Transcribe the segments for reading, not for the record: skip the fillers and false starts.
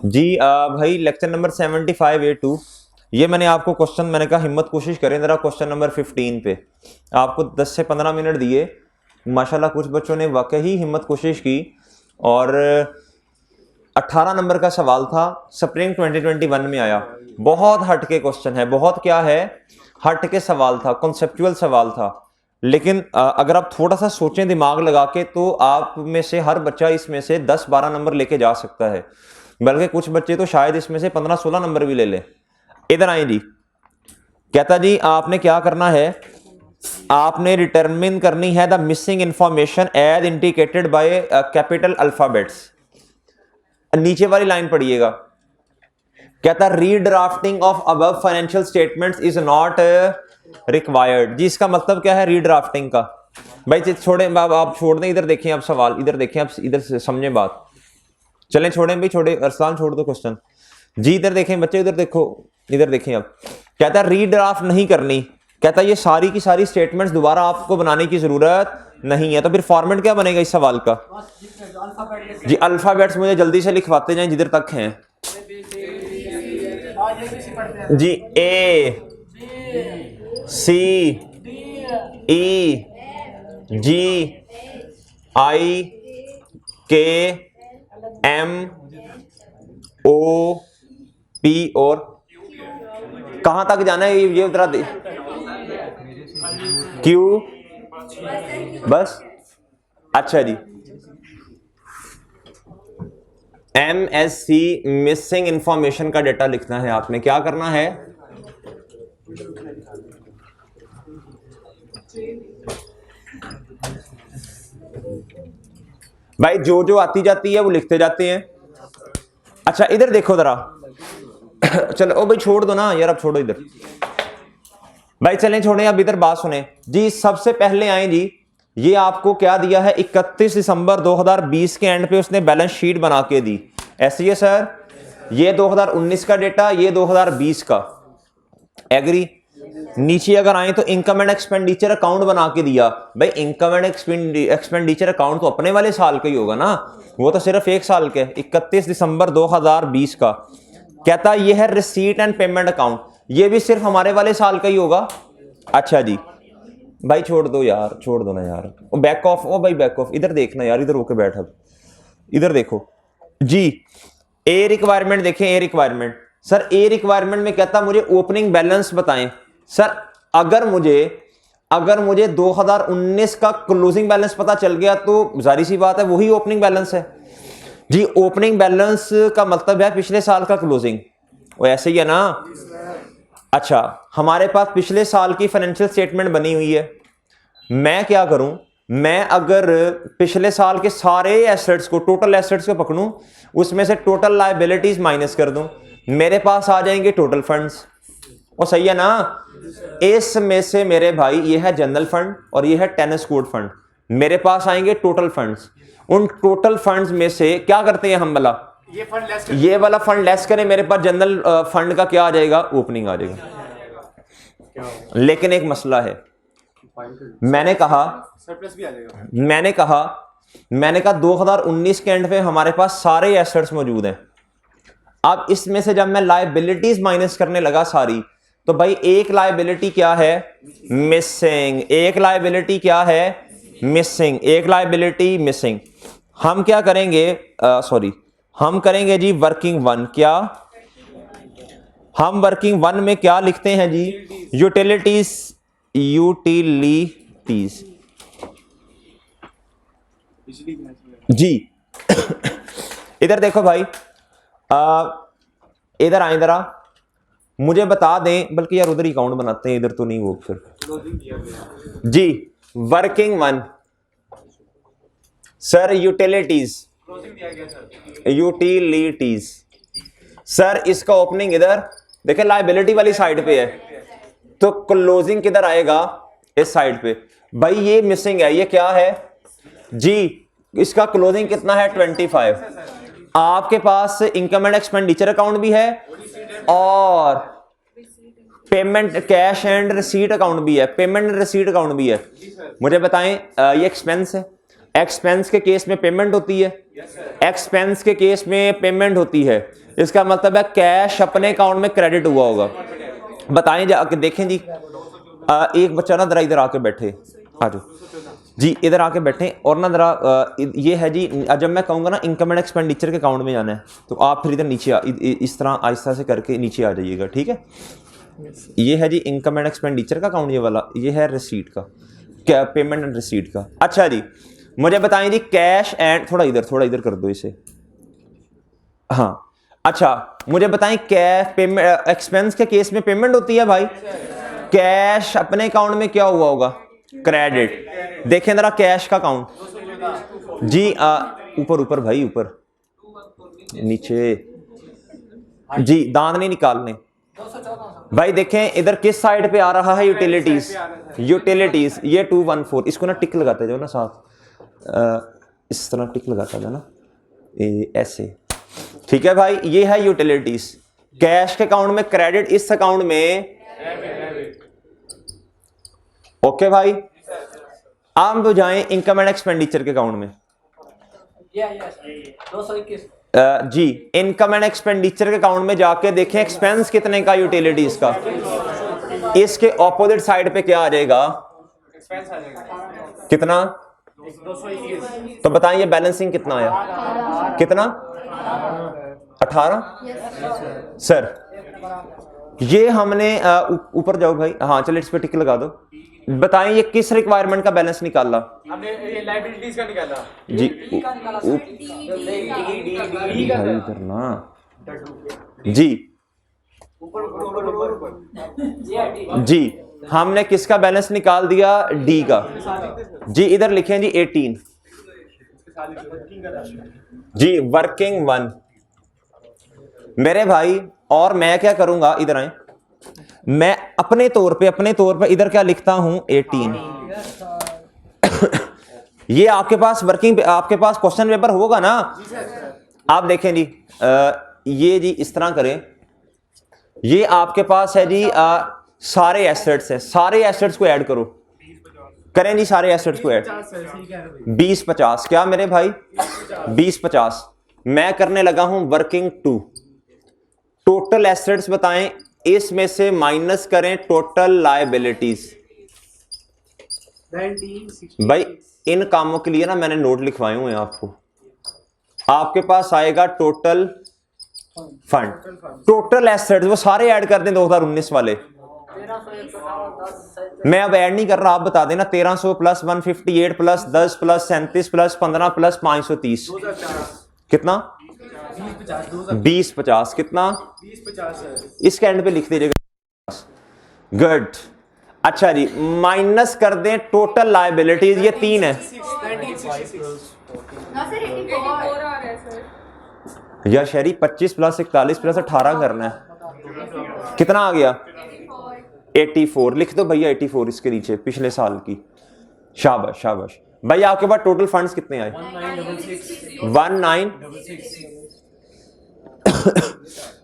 जी भाई lecture number 75A2 ये मैंने आपको क्वेश्चन मैंने कहा हिम्मत कोशिश करें ज़रा क्वेश्चन नंबर 15 पे आपको 10 से 15 मिनट दिए। माशाल्लाह कुछ बच्चों ने वाकई हिम्मत कोशिश की और 18 नंबर का सवाल था, स्प्रिंग 2021 में आया। बहुत हटके क्वेश्चन है, बहुत क्या है हटके सवाल था, कॉन्सेप्चुअल सवाल था। लेकिन अगर आप थोड़ा सा सोचें दिमाग लगा के तो आप में से हर बच्चा इसमें से 10-12 नंबर लेके जा सकता है, बल्कि कुछ बच्चे तो शायद इसमें से 15-16 नंबर भी ले लें। इधर आए जी, कहता जी आपने क्या करना है, आपने डिटरमिन करनी है the missing information as indicated by capital alphabets. नीचे वाली लाइन पढ़िएगा, कहता redrafting of above financial statements is not required. जी इसका मतलब क्या है रीड्राफ्टिंग का? भाई छोड़े आप छोड़ दें, इधर देखें आप सवाल, इधर देखें आप, इधर से समझें बात। चलें छोड़ें भाई, छोड़े अरसलान छोड़ दो क्वेश्चन। जी इधर देखें बच्चे, इधर देखो, इधर देखें आप। कहता है रीड्राफ्ट नहीं करनी, कहता है ये सारी की सारी स्टेटमेंट्स दोबारा आपको बनाने की जरूरत नहीं है। तो फिर फॉर्मेट क्या बनेगा इस सवाल का? जी अल्फाबेट्स मुझे जल्दी से लिखवाते जाएं जिधर तक हैं। जी ए सी ई जी आई के एम ओ पी और कहां तक जाना है ये जरा दे। क्यू बस, अच्छा जी। MSC मिसिंग इंफॉर्मेशन का डेटा लिखना है आपने। क्या करना है? भाई जो जो आती जाती है वो लिखते जाते हैं। अच्छा इधर देखो जरा चलो ओ भाई छोड़ दो ना यार, अब छोड़ो इधर भाई, चलें छोड़ें, अब इधर बात सुने जी। सबसे पहले आए जी, ये आपको क्या दिया है, 31 दिसंबर 2020 के एंड पे उसने बैलेंस शीट बना के दी। ऐसे ही है सर, ये 2019 का डेटा, ये 2020 का। एग्री? नीचे अगर आए तो इनकम एंड एक्सपेंडिचर अकाउंट बना के दिया। भाई इनकम एंड एक्सपेंडिचर अकाउंट तो अपने वाले साल का ही होगा ना, वो तो सिर्फ एक साल के, 31 दिसंबर 2020 का। कहता ये है रिसीट एंड पेमेंट अकाउंट, ये भी सिर्फ हमारे वाले साल का ही होगा। अच्छा जी भाई छोड़ दो यार, छोड़ दो ना यार, बैक ऑफ, ओ भाई बैक ऑफ, इधर देखना यार, इधर होके बैठा, इधर देखो जी। ए रिक्वायरमेंट देखें, ए रिक्वायरमेंट सर, ए रिक्वायरमेंट में कहता मुझे ओपनिंग बैलेंस बताएं। सर अगर मुझे 2019 का क्लोजिंग बैलेंस पता चल गया तो जारी सी बात है वही ओपनिंग बैलेंस है जी। ओपनिंग बैलेंस का मतलब है पिछले साल का क्लोजिंग, वो ऐसे ही है ना। अच्छा हमारे पास पिछले साल की फाइनेंशियल स्टेटमेंट बनी हुई है, मैं क्या करूं, मैं अगर पिछले साल के सारे एसेट्स को, टोटल एसेट्स को पकड़ूं, उसमें से टोटल लायबिलिटीज माइनस कर दूं, मेरे पास आ जाएंगे टोटल फंड्स। वो सही है ना? इसमें से मेरे भाई ये है जनरल फंड और ये है टेनिस कोर्ट फंड, मेरे पास आएंगे टोटल फंड्स। उन टोटल फंड्स में से क्या करते हैं हम भला, ये वाला फंड लेस करें, मेरे पास जनरल फंड का क्या आ जाएगा, ओपनिंग आ जाएगा। लेकिन एक मसला है, मैंने कहा 2019 के एंड पे हमारे पास सारे एसेट्स मौजूद हैं। अब इसमें से जब मैं लायबिलिटीज माइनस करने लगा सारी, तो भाई एक लायबिलिटी क्या है, मिसिंग। एक लायबिलिटी क्या है, मिसिंग। एक लायबिलिटी मिसिंग। हम क्या करेंगे, हम करेंगे जी वर्किंग वन। क्या हम वर्किंग वन में क्या लिखते हैं जी, यूटिलिटीज जी। इधर देखो भाई, इधर आए जरा, मुझे बता दें, बल्कि यार उधर ही अकाउंट बनाते हैं, इधर तो नहीं, वो फिर जी working one sir, utilities sir, इसका ओपनिंग इधर देखें लायबिलिटी वाली साइड पे है, तो क्लोजिंग किधर आएगा, इस साइड पे। भाई ये मिसिंग है, ये क्या है जी, इसका क्लोजिंग कितना है 25। आपके पास इनकम एंड एक्सपेंडिचर अकाउंट भी है और payment cash and receipt account भी है, पेमेंट एंड रिसीट अकाउंट भी है। मुझे बताएं ये एक्सपेंस है, एक्सपेंस के केस में पेमेंट होती है, एक्सपेंस के केस में पेमेंट होती है, इसका मतलब है कैश अपने अकाउंट में क्रेडिट हुआ होगा। बताएं जाके देखें जी। एक बच्चा ना जरा इधर आके बैठे, आ जाओ जी, इधर आके बैठे और ना जरा ये है जी, जब मैं कहूँगा ना इनकम एंड एक्सपेंडिचर के अकाउंट में जाना है तो आप फिर इधर नीचे इस तरह आहिस्ता से करके नीचे आ जाइएगा, ठीक है। ये है जी इनकम एंड एक्सपेंडिचर का अकाउंट, ये वाला ये है रिसीट का, क्या पेमेंट एंड रिसीट का। अच्छा जी मुझे बताएं जी कैश एंड, थोड़ा इधर कर दो इसे, हाँ। अच्छा मुझे बताएं कैश पेमेंट एक्सपेंस के केस में पेमेंट होती है भाई, कैश अपने अकाउंट में क्या हुआ होगा, क्रेडिट। देखें जरा कैश का अकाउंट जी, ऊपर भाई, ऊपर नीचे जी, दांत नहीं निकालने भाई। देखें इधर किस साइड पे आ रहा है, यूटिलिटीज, यूटिलिटीज ये 214, इसको ना टिक लगाते जाओ ना साथ, इस तरह टिक लगाता था ना ऐसे, ठीक है भाई। ये है यूटिलिटीज, कैश के अकाउंट में क्रेडिट, इस अकाउंट में ओके भाई। अब जाएं इनकम एंड एक्सपेंडिचर के अकाउंट में जी, इनकम एंड एक्सपेंडिचर के अकाउंट में जाके देखें एक्सपेंस कितने का, यूटिलिटीज का। इसके ऑपोजिट साइड पे क्या आ जाएगा, कितना, तो बताएं ये बैलेंसिंग कितना आया, कितना 18 सर। ये हमने ऊपर जाओ भाई, हाँ चलो इस पे टिक लगा दो। बताएं ये किस रिक्वायरमेंट का बैलेंस निकाला, हमने ये लायबिलिटीज का निकाला जी, भाई इधर ना जी जी, हमने किसका बैलेंस निकाल दिया, डी का जी। इधर लिखें जी 18 जी, वर्किंग 1 मेरे भाई। और मैं क्या करूंगा, इधर आए, मैं अपने तौर पे इधर क्या लिखता हूं 18 ये आपके पास वर्किंग, आपके पास क्वेश्चन पेपर होगा ना, आप देखें जी, ये जी इस तरह करें, ये आपके पास है जी सारे एसेट्स हैं, सारे एसेट्स को ऐड करो, करें जी सारे एसेट्स को ऐड, 20-50 क्या मेरे भाई, 20-50। मैं करने लगा हूं वर्किंग 2, टोटल एसेट्स बताएं, इसमें से माइनस करें टोटल लायबिलिटीज। भाई इन कामों के लिए ना मैंने नोट लिखवाए हुए हैं आपको। आपके पास आएगा टोटल फंड, टोटल एसेट्स वो सारे ऐड कर दें 2019 वाले। मैं अब ऐड नहीं कर रहा, आप बता देना 1300 plus 158 plus 10 plus 37 plus 15 plus 530 कितना, 20-50 कितना, 20-50 इसके एंड पे लिख दीजिएगा, गुड। अच्छा जी माइनस कर दें टोटल लायबिलिटीज, ये 3 है यार शहरी, 25 प्लस 41 प्लस 18 करना है, कितना आ गया 84, लिख दो भैया 84 इसके नीचे पिछले साल की, शाबाश शाबाश। भाई आपके पास टोटल फंड्स कितने आए, 1966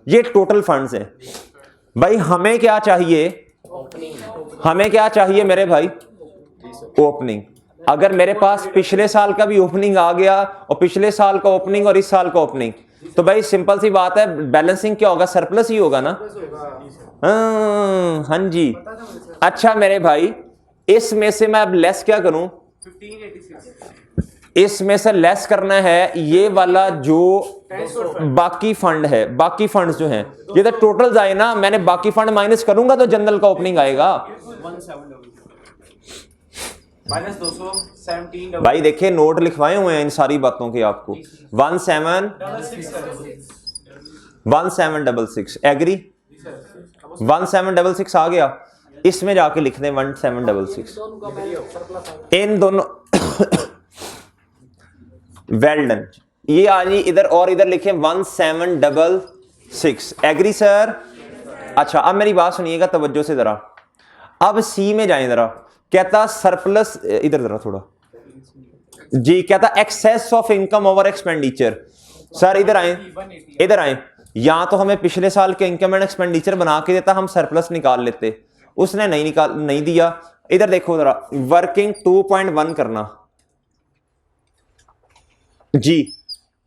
ये टोटल फंड्स हैं भाई। हमें क्या चाहिए, हमें क्या चाहिए मेरे भाई, ओपनिंग। अगर मेरे पास पिछले साल का भी ओपनिंग आ गया और पिछले साल का ओपनिंग और इस साल का ओपनिंग, तो भाई सिंपल सी बात है, बैलेंसिंग क्या होगा, सरप्लस ही होगा ना। हाँ जी। अच्छा मेरे भाई इसमें से मैं अब लेस क्या करूं, 1586 इसमें से लेस करना है ये वाला जो बाकी फंड है, बाकी फंड्स जो हैं, ये तो टोटल आए ना, मैंने बाकी फंड माइनस करूंगा तो जनरल का ओपनिंग आएगा -217। भाई देखिए नोट लिखवाए हुए हैं इन सारी बातों के आपको, 1766 एग्री, 1766 आ गया, इसमें जाके लिख दें 1766 इन दोनों वेल डन। ये आ जी इधर, और इधर लिखे 1766 एग्री सर। अच्छा अब मेरी बात सुनिएगा तवज्जो से जरा, अब सी में जाएं जरा, कहता सरप्लस, इधर जरा थोड़ा जी, कहता excess of income over expenditure. Sir इधर आए, इधर आए, या तो हमें पिछले साल के इनकम एंड एक्सपेंडिचर बना के देता, हम सरप्लस निकाल लेते, उसने नहीं दिया। इधर देखो जरा, वर्किंग 2.1 करना जी,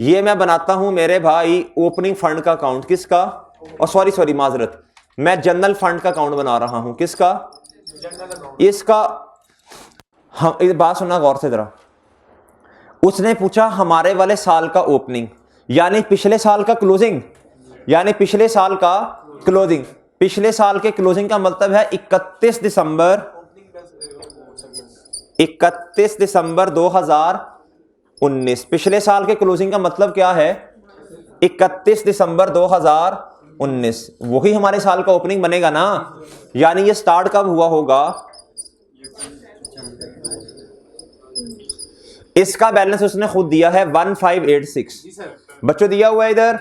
ये मैं बनाता हूं मेरे भाई ओपनिंग फंड का अकाउंट, किसका, और सॉरी माजरत, मैं जनरल फंड का अकाउंट बना रहा हूं, किसका, इसका। हम इस बात सुनना गौर से जरा, उसने पूछा हमारे वाले साल का ओपनिंग यानी पिछले साल का क्लोजिंग, यानी पिछले साल का क्लोजिंग, पिछले साल के क्लोजिंग का मतलब है 31 दिसंबर 2019। पिछले साल के क्लोजिंग का मतलब क्या है, 31 दिसंबर 2019, वही हमारे साल का ओपनिंग बनेगा ना। यानी ये स्टार्ट कब हुआ होगा, इसका बैलेंस उसने खुद दिया है 1586, बच्चों दिया हुआ है इधर।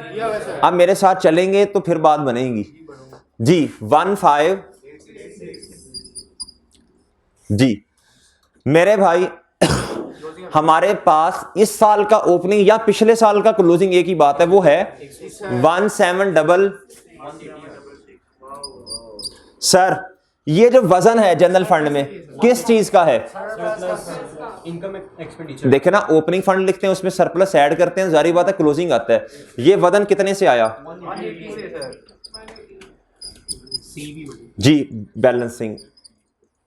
अब मेरे साथ चलेंगे तो फिर बात बनेगी जी। 15 जी मेरे भाई हमारे पास इस साल का ओपनिंग या पिछले साल का क्लोजिंग एक ही बात है, वो है 17 सर ये जो वजन है जनरल फंड में किस चीज का है, इनकम एक्सपेंडिचर। देखे ना, ओपनिंग फंड लिखते हैं उसमें सरप्लस ऐड करते हैं, जारी बात है क्लोजिंग आता है। ये वजन कितने से आया जी, बैलेंसिंग।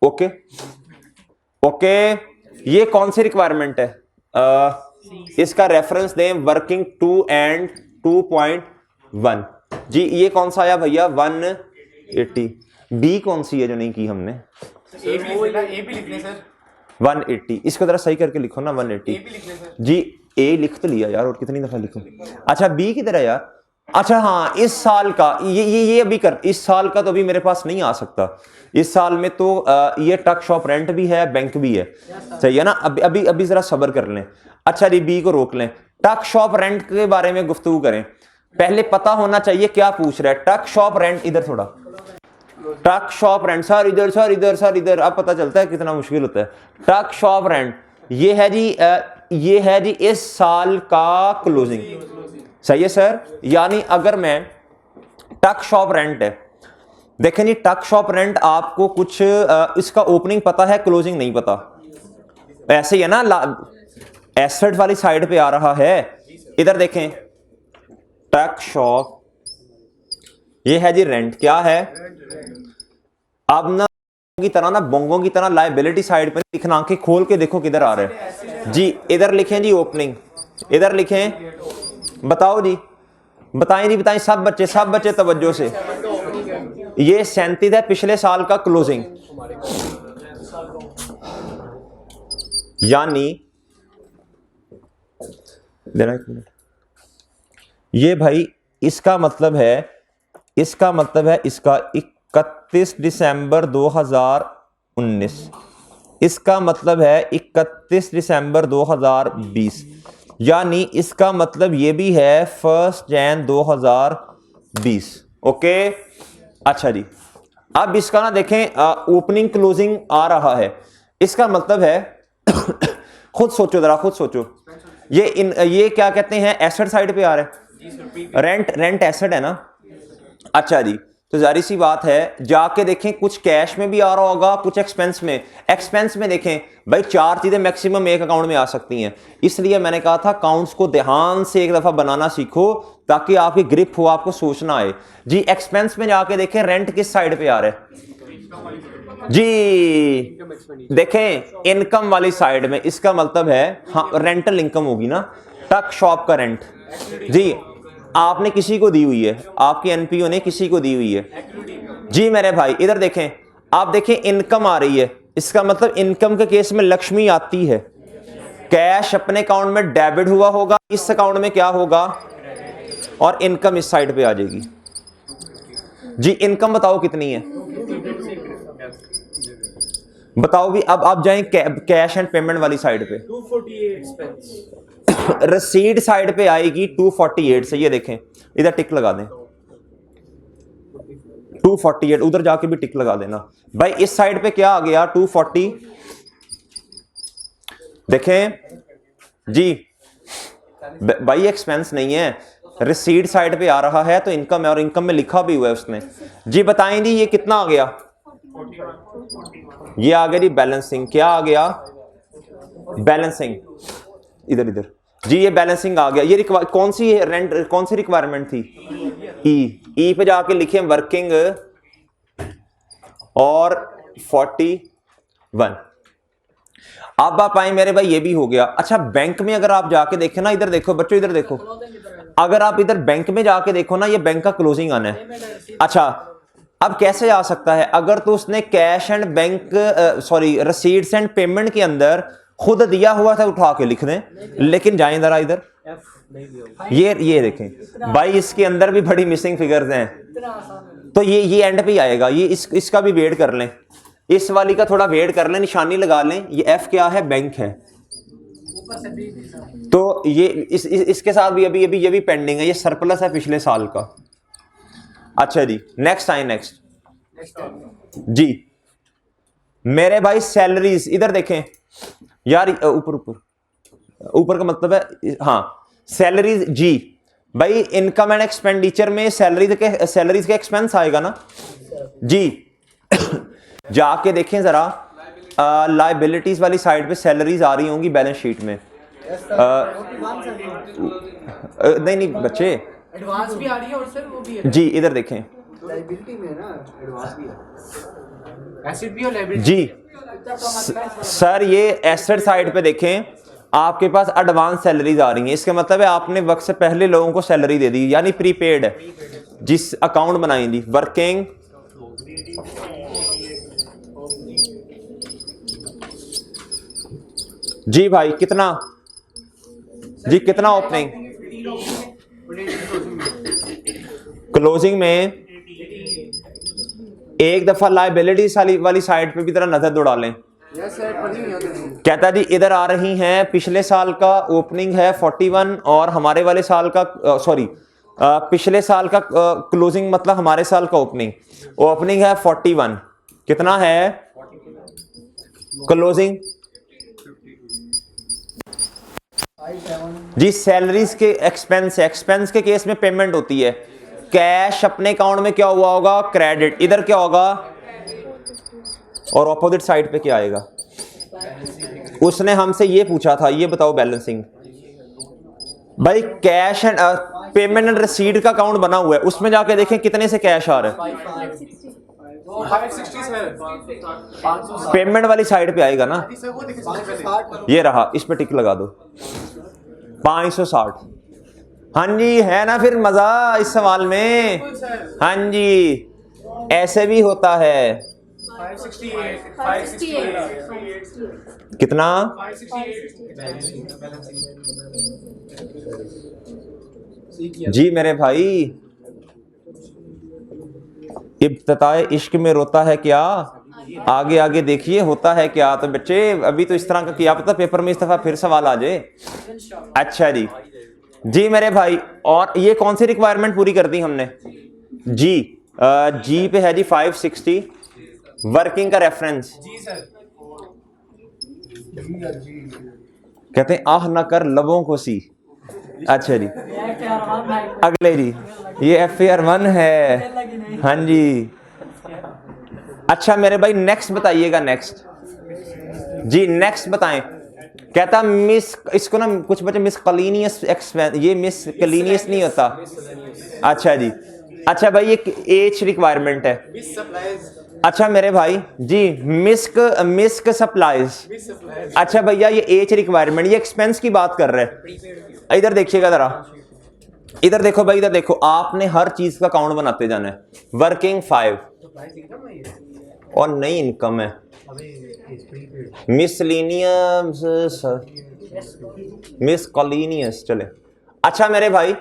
ओके ओके, ये कौन सी रिक्वायरमेंट है, इसका रेफरेंस दें वर्किंग 2 एंड 2.1 जी। ये कौन सा आया भैया 180। बी कौन सी है जो नहीं की हमने, ए भी लिखने सर 180, इसको जरा सही करके लिखो ना 180 जी। ए लिख तो लिया यार, और कितनी दफा लिखूं। अच्छा बी किधर है यार, अच्छा हाँ इस साल का, ये अभी कर, इस साल का तो अभी मेरे पास नहीं आ सकता, इस साल में तो ये टक शॉप रेंट भी है, बैंक भी है, सही है ना। अभी अभी अभी जरा सब्र कर लें। अच्छा जी बी को रोक लें, टक शॉप रेंट के बारे में गुफ्तगू करें। पहले पता होना चाहिए क्या पूछ रहा है, टक शॉप रेंट, इधर थोड़ा, टक शॉप रेंट सर इधर, सर इधर, सर इधर, अब पता चलता है कितना मुश्किल होता है। टक शॉप रेंट ये है जी, ये है जी इस साल का क्लोजिंग, सही है सर। यानी अगर मैं टक शॉप रेंट है, देखें जी टक शॉप रेंट आपको कुछ इसका ओपनिंग पता है, क्लोजिंग नहीं पता, ऐसे ही है ना, एसेट वाली साइड पे आ रहा है। इधर देखें टक शॉप, ये है जी रेंट, क्या है। अब ना की तरह ना बोंगों की तरह लायबिलिटी साइड पे लिखना, आंखें खोल के देखो किधर आ रहा है जी। इधर लिखें जी ओपनिंग, इधर लिखें, बताओ जी, बताएं जी, बताएं सब बच्चे तवज्जो से। ये 37 है पिछले साल का क्लोजिंग, यानी देना एक मिनट, ये भाई इसका मतलब है, इसका 31 दिसंबर 2019, इसका मतलब है 31 दिसंबर 2020, यानी इसका मतलब ये भी है 1 जनवरी 2020। ओके अच्छा जी, अब इसका ना देखें ओपनिंग क्लोजिंग आ रहा है, इसका मतलब है खुद सोचो जरा, खुद सोचो, ये क्या कहते हैं, एसेट साइड पे आ रहा है, रेंट एसेट है ना। अच्छा जी, तो जारी सी बात है, जाके देखें कुछ कैश में भी आ रहा होगा, कुछ एक्सपेंस में। एक्सपेंस में देखें भाई 4 चीजें मैक्सिमम एक अकाउंट में आ सकती हैं, इसलिए मैंने कहा था अकाउंट्स को ध्यान से एक दफा बनाना सीखो ताकि आपकी ग्रिप हो, आपको सोचना आए जी। एक्सपेंस में जाके देखें रेंट किस साइड पे आ रहा है जी, देखें इनकम वाली साइड में, इसका मतलब है हाँ रेंटल इनकम होगी ना, टक शॉप का रेंट जी, आपने किसी को दी हुई है, आपकी एनपीओ ने किसी को दी हुई है जी मेरे भाई। इधर देखें, आप देखें इनकम आ रही है, इसका मतलब इनकम के केस में लक्ष्मी आती है, कैश अपने अकाउंट में डेबिट हुआ होगा, इस अकाउंट में क्या होगा, और इनकम इस साइड पे आ जाएगी जी। इनकम बताओ कितनी है, बताओ भी। अब आप जाएं कैश एंड पेमेंट वाली साइड पे, 248 रसीद साइड पे आएगी 248 से, ये देखें इधर टिक लगा दें 248, उधर जाके भी टिक लगा देना भाई। इस साइड पे क्या आ गया 240, देखें जी भाई एक्सपेंस नहीं है, रिसीट साइड पे आ रहा है तो इनकम है, और इनकम में लिखा भी हुआ है उसने जी। बताएं जी ये कितना आ गया, ये आ गया जी बैलेंसिंग, क्या आ गया बैलेंसिंग, इधर इधर जी ये बैलेंसिंग आ गया। ये कौन सी रेंट, कौन सी रिक्वायरमेंट थी? ई पे जाके लिखे वर्किंग और 41। अब आप आए मेरे भाई, ये भी हो गया। अच्छा बैंक में अगर आप जाके देखें ना, इधर देखो बच्चों, इधर देखो, अगर आप इधर बैंक में जाके देखो ना, ये बैंक का क्लोजिंग आना है। अच्छा अब कैसे आ सकता है? अगर तो उसने cash and bank sorry receipts and payment के अंदर खुद दिया हुआ था, उठा के लिख दें। लेकिन जाएं जरा इधर, ये देखें भाई, इसके अंदर भी बड़ी मिसिंग फिगर्स हैं। तो ये एंड पे ही आएगा। ये इसका भी वेट कर लें, इस वाली का थोड़ा वेट कर लें, निशानी लगा लें। ये एफ क्या है? बैंक है। तो ये इसके साथ भी अभी ये भी पेंडिंग है, ये सरप्लस है पिछले साल का। अच्छा जी नेक्स्ट आए, नेक्स्ट जी मेरे भाई सैलरीज, इधर देखें यार, ऊपर का मतलब है हाँ सैलरीज। जी भाई इनकम एंड एक्सपेंडिचर में सैलरीज के एक्सपेंस आएगा ना जी। जाके देखें जरा, लाइबिलिटीज वाली साइड पे सैलरीज आ रही होंगी बैलेंस शीट में। नहीं बच्चे, एडवांस भी आ रही है और सर वो भी है जी इधर देखें, लायबिलिटी में ना एडवांस भी है, एसेट भी और लायबिलिटी जी सर ये एसेट साइड पे देखें, आपके पास एडवांस सैलरीज आ रही हैं। इसका मतलब है आपने वक्त से पहले लोगों को सैलरी दे दी, यानी प्रीपेड है। जिस अकाउंट बनाई थी वर्किंग जी भाई कितना जी, कितना ओपनिंग क्लोजिंग में एक दफा लाइबिलिटीज वाली साइड पे भी तरह नजर दौड़ा लें। कहता जी इधर आ रही हैं, पिछले साल का ओपनिंग है 41 और हमारे वाले साल का सॉरी पिछले साल का क्लोजिंग मतलब हमारे साल का ओपनिंग है 41। कितना है क्लोजिंग जी? सैलरीज के एक्सपेंस के केस में पेमेंट होती है। कैश अपने अकाउंट में क्या हुआ होगा? क्रेडिट। इधर क्या होगा? और ऑपोजिट साइड पे क्या आएगा? उसने हमसे ये पूछा था, ये बताओ बैलेंसिंग। भाई cash and payment and receipt का अकाउंट बना हुआ है, उसमें जाके देखें कितने से कैश आ रहा है। 560 पेमेंट वाली साइड पे आएगा ना, ये रहा, इस पे टिक लगा दो 560। हाँ जी है ना फिर मजा इस सवाल में। हाँ जी ऐसे भी होता है। 568 कितना? 568 जी मेरे भाई, इब्तिदाए इश्क में रोता है क्या, आगे आगे देखिए होता है क्या। तो बच्चे अभी तो इस तरह का किया, पता पेपर में इस दफा फिर सवाल आ जाए। अच्छा जी मेरे भाई, और ये कौन सी रिक्वायरमेंट पूरी कर दी हमने? जी पे है जी 560 वर्किंग का रेफरेंस। जी सर कहते हैं आह ना कर लबों को सी। अच्छा जी अगले जी, ये FAR1 है। हाँ जी अच्छा मेरे भाई नेक्स्ट बताइएगा, नेक्स्ट जी नेक्स्ट बताएं। कहता मिस, इसको ना कुछ बच्चे मिसकलीनियस एक्सपेंस, ये मिसकलीनियस नहीं होता। अच्छा जी अच्छा भाई ये एज रिक्वायरमेंट है। अच्छा मेरे भाई जी मिस्क सप्लाईज। अच्छा भैया ये एज रिक्वायरमेंट, ये एक्सपेंस की बात कर रहे हैं। इधर देखिएगा जरा, इधर देखो भाई, इधर देखो, आपने हर चीज का अकाउंट बनाते जाना है। वर्किंग 5 और नई इनकम है मिसकॉलिनियस चले। अच्छा मेरे भाई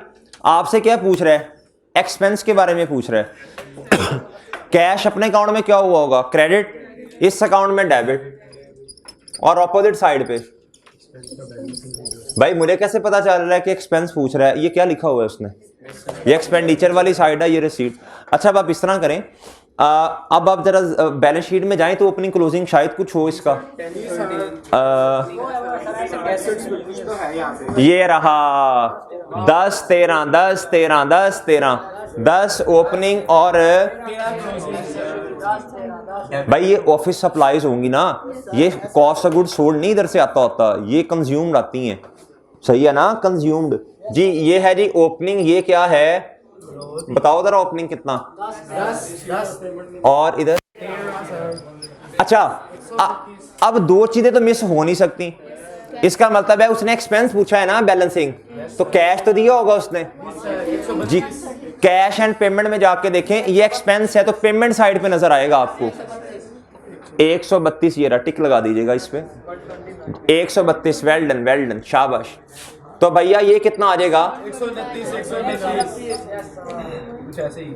आपसे क्या पूछ रहा है? एक्सपेंस के बारे में पूछ रहा है। कैश अपने अकाउंट में क्या हुआ होगा? क्रेडिट, इस अकाउंट में डेबिट, और ऑपोजिट साइड पे भाई मुझे कैसे पता चल रहा है कि एक्सपेंस पूछ रहा है? ये क्या लिखा हुआ है उसने? ये एक्सपेंडिचर वाली साइड है, ये रिसीट। अच्छा अब आप इस तरह करें, अब आप जरा बैलेंस शीट में जाएं तो ओपनिंग क्लोजिंग शायद कुछ हो इसका। ये रहा 10 13 10 13 10 13 10 ओपनिंग और भाई ये ऑफिस सप्लाईज होंगी ना, ये कॉस्ट ऑफ गुड्स सोल्ड नहीं इधर से आता होता, ये कंज्यूम्ड आती हैं। सही है ना, कंज्यूम्ड। जी ये है जी ओपनिंग, ये क्या है बताओ जरा, ओपनिंग कितना, 10 और इधर अच्छा अब दो चीजें तो मिस हो नहीं सकती। इसका मतलब है उसने एक्सपेंस पूछा है ना बैलेंसिंग, तो कैश तो दिया होगा उसने जी। कैश एंड पेमेंट में जाके देखें, ये एक्सपेंस है तो पेमेंट साइड पे नजर आएगा आपको 132, ये रहा, टिक लगा दीजिएगा इस पे 132। वेल डन शाबाश। तो भैया ये कितना आ जाएगा, 129 कुछ ऐसे ही।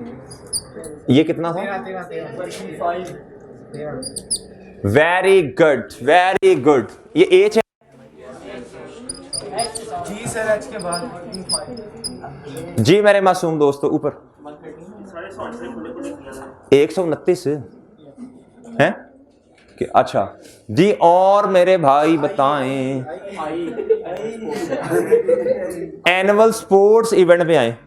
ये कितना था, वेरी गुड। ये एच है जी सर, एच के बाद जी मेरे मासूम दोस्तों, ऊपर 129 है कि अच्छा जी। और मेरे भाई बताएं, एनुअल स्पोर्ट्स इवेंट पे आए,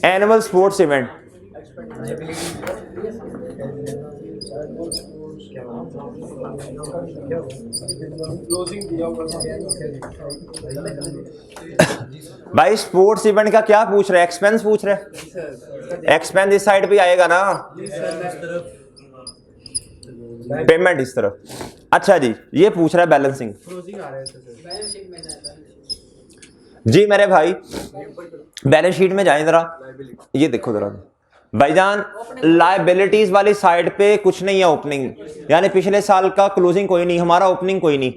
एनुअल स्पोर्ट्स इवेंट भाई स्पोर्ट्स इवेंट का क्या पूछ रहे हैं, एक्सपेंस पूछ रहे हैं, एक्सपेंस इस साइड पे आएगा ना, पेमेंट इस तरफ। अच्छा जी ये पूछ रहा है बैलेंसिंग जी। मेरे भाई बैलेंस शीट में जाएं जरा, ये देखो जरा भाईजान, लायबिलिटीज वाली साइड पे कुछ नहीं है ओपनिंग, यानी पिछले साल का क्लोजिंग कोई नहीं, हमारा ओपनिंग कोई नहीं,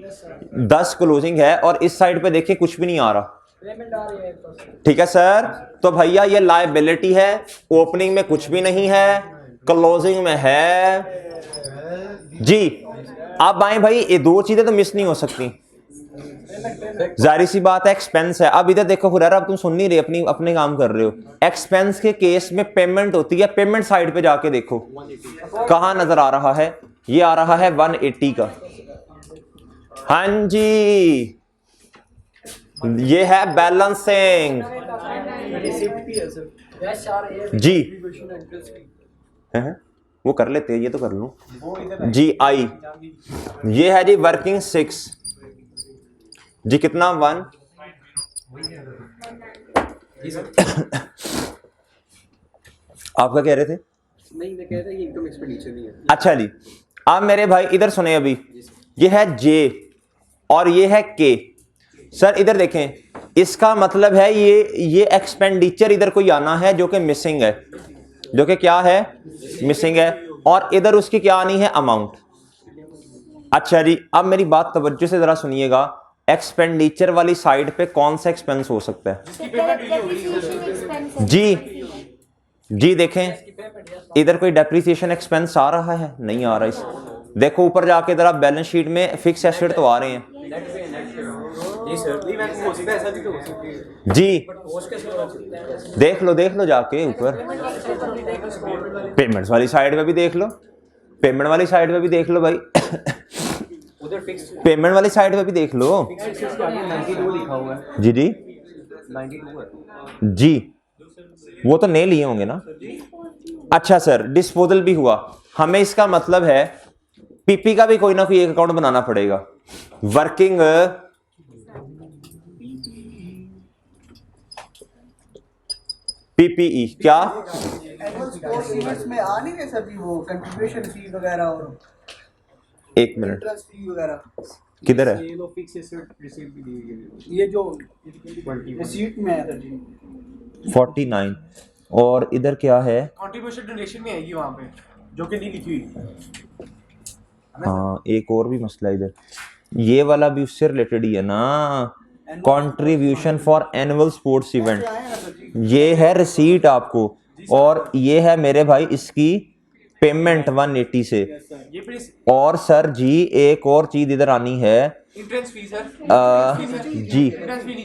10 क्लोजिंग है, और इस साइड पे देखिए कुछ भी नहीं आ रहा, ठीक है सर। तो भैया ये लायबिलिटी है, ओपनिंग में कुछ भी नहीं है, क्लोजिंग में है जी। अब आए भाई, ये दो चीजें तो मिस नहीं हो सकती, जाहिर सी बात है एक्सपेंस है। अब इधर देखो हुरैरा, अब तुम सुन नहीं रहे, अपने काम कर रहे हो। एक्सपेंस के केस में पेमेंट होती है, पेमेंट साइड पे जाके देखो कहां नजर आ रहा है, ये आ रहा है 180 का, हाँ जी ये है बैलेंसिंग जी। है वो कर लेते हैं, ये तो कर लूं जी। आई ये है जी वर्किंग 6 जी, कितना 1 आपका कह रहे थे, नहीं मैं कह रहा ये इनकम एक्सपेंडिचर नहीं है। अच्छा जी। अब मेरे भाई इधर सुने, अभी ये है जे और ये है के। सर इधर देखें, इसका मतलब है ये एक्सपेंडिचर इधर कोई आना है जो कि मिसिंग है, जो कि क्या है मिसिंग है, और इधर उसकी क्या आनी है अमाउंट। अच्छा जी अब मेरी बात तवज्जो से जरा सुनिएगा, एक्सपेंडिचर वाली साइड पे कौन सा एक्सपेंस हो सकता है जी देखें इधर कोई डेप्रिसिएशन एक्सपेंस आ रहा है, नहीं आ रहा। इस देखो लो ऊपर जाके जरा बैलेंस शीट में फिक्स एसेट तो आ रहे हैं जी, देख लो जाके ऊपर, पेमेंट्स वाली साइड पे भी देख लो, पेमेंट वाली साइड पे भी देख लो भाई पेमेंट वाली साइड पे भी देख लो जी जी जी, वो तो नहीं लिए होंगे ना। अच्छा सर डिस्पोजल भी हुआ, हमें इसका मतलब है पीपी का भी कोई ना कोई एक अकाउंट बनाना पड़ेगा, वर्किंग पीपीई क्या में आ नहीं है सर जी, वो कंट्रीब्यूशन फी वगैरह और एक मिनट इंटरेस्ट फी वगैरह किधर है, ये लो फिक्स एसेट रिसीट भी दी गई, ये जो रिसीट में है सर जी 49, और इधर क्या है, कंट्रीब्यूशन डोनेशन में आएगी वहां पे जो कि नहीं लिखी हुई। हाँ एक और भी मसला इधर, ये वाला भी उससे रिलेटेड ही है ना, contribution for annual sports event, ये है रिसीट आपको, और ये है मेरे भाई इसकी पेमेंट 180 से। ये फिर और सर जी एक और चीज इधर आनी है इंटरेस्ट फी सर जी,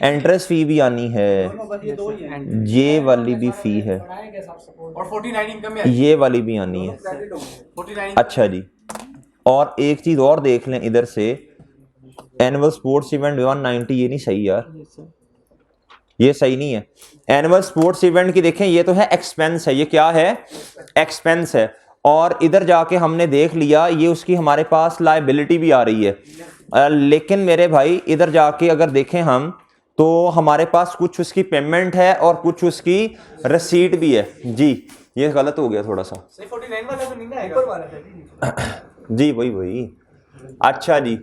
इंटरेस्ट फी भी आनी है, बस ये दो ही हैं, ये वाली भी फी है, और 49 इनकम में ये वाली भी आनी है। 49 अच्छा जी, और एक चीज और देख लें इधर से, एनुअल स्पोर्ट्स इवेंट 190, ये नहीं सही यार, ये सही नहीं है। एनुअल स्पोर्ट्स इवेंट की देखें, ये तो है एक्सपेंस है, ये क्या है एक्सपेंस है, और इधर जाके हमने देख लिया ये उसकी हमारे पास लायबिलिटी भी आ रही है, लेकिन मेरे भाई इधर जाके अगर देखें हम तो हमारे पास कुछ उसकी पेमेंट है और कुछ उसकी रसीद भी है जी। ये गलत हो गया थोड़ा सा। 49 वाला तो नहीं ना आएगा। ऊपर वाला सर जी। जी वही वही। अच्छा जी,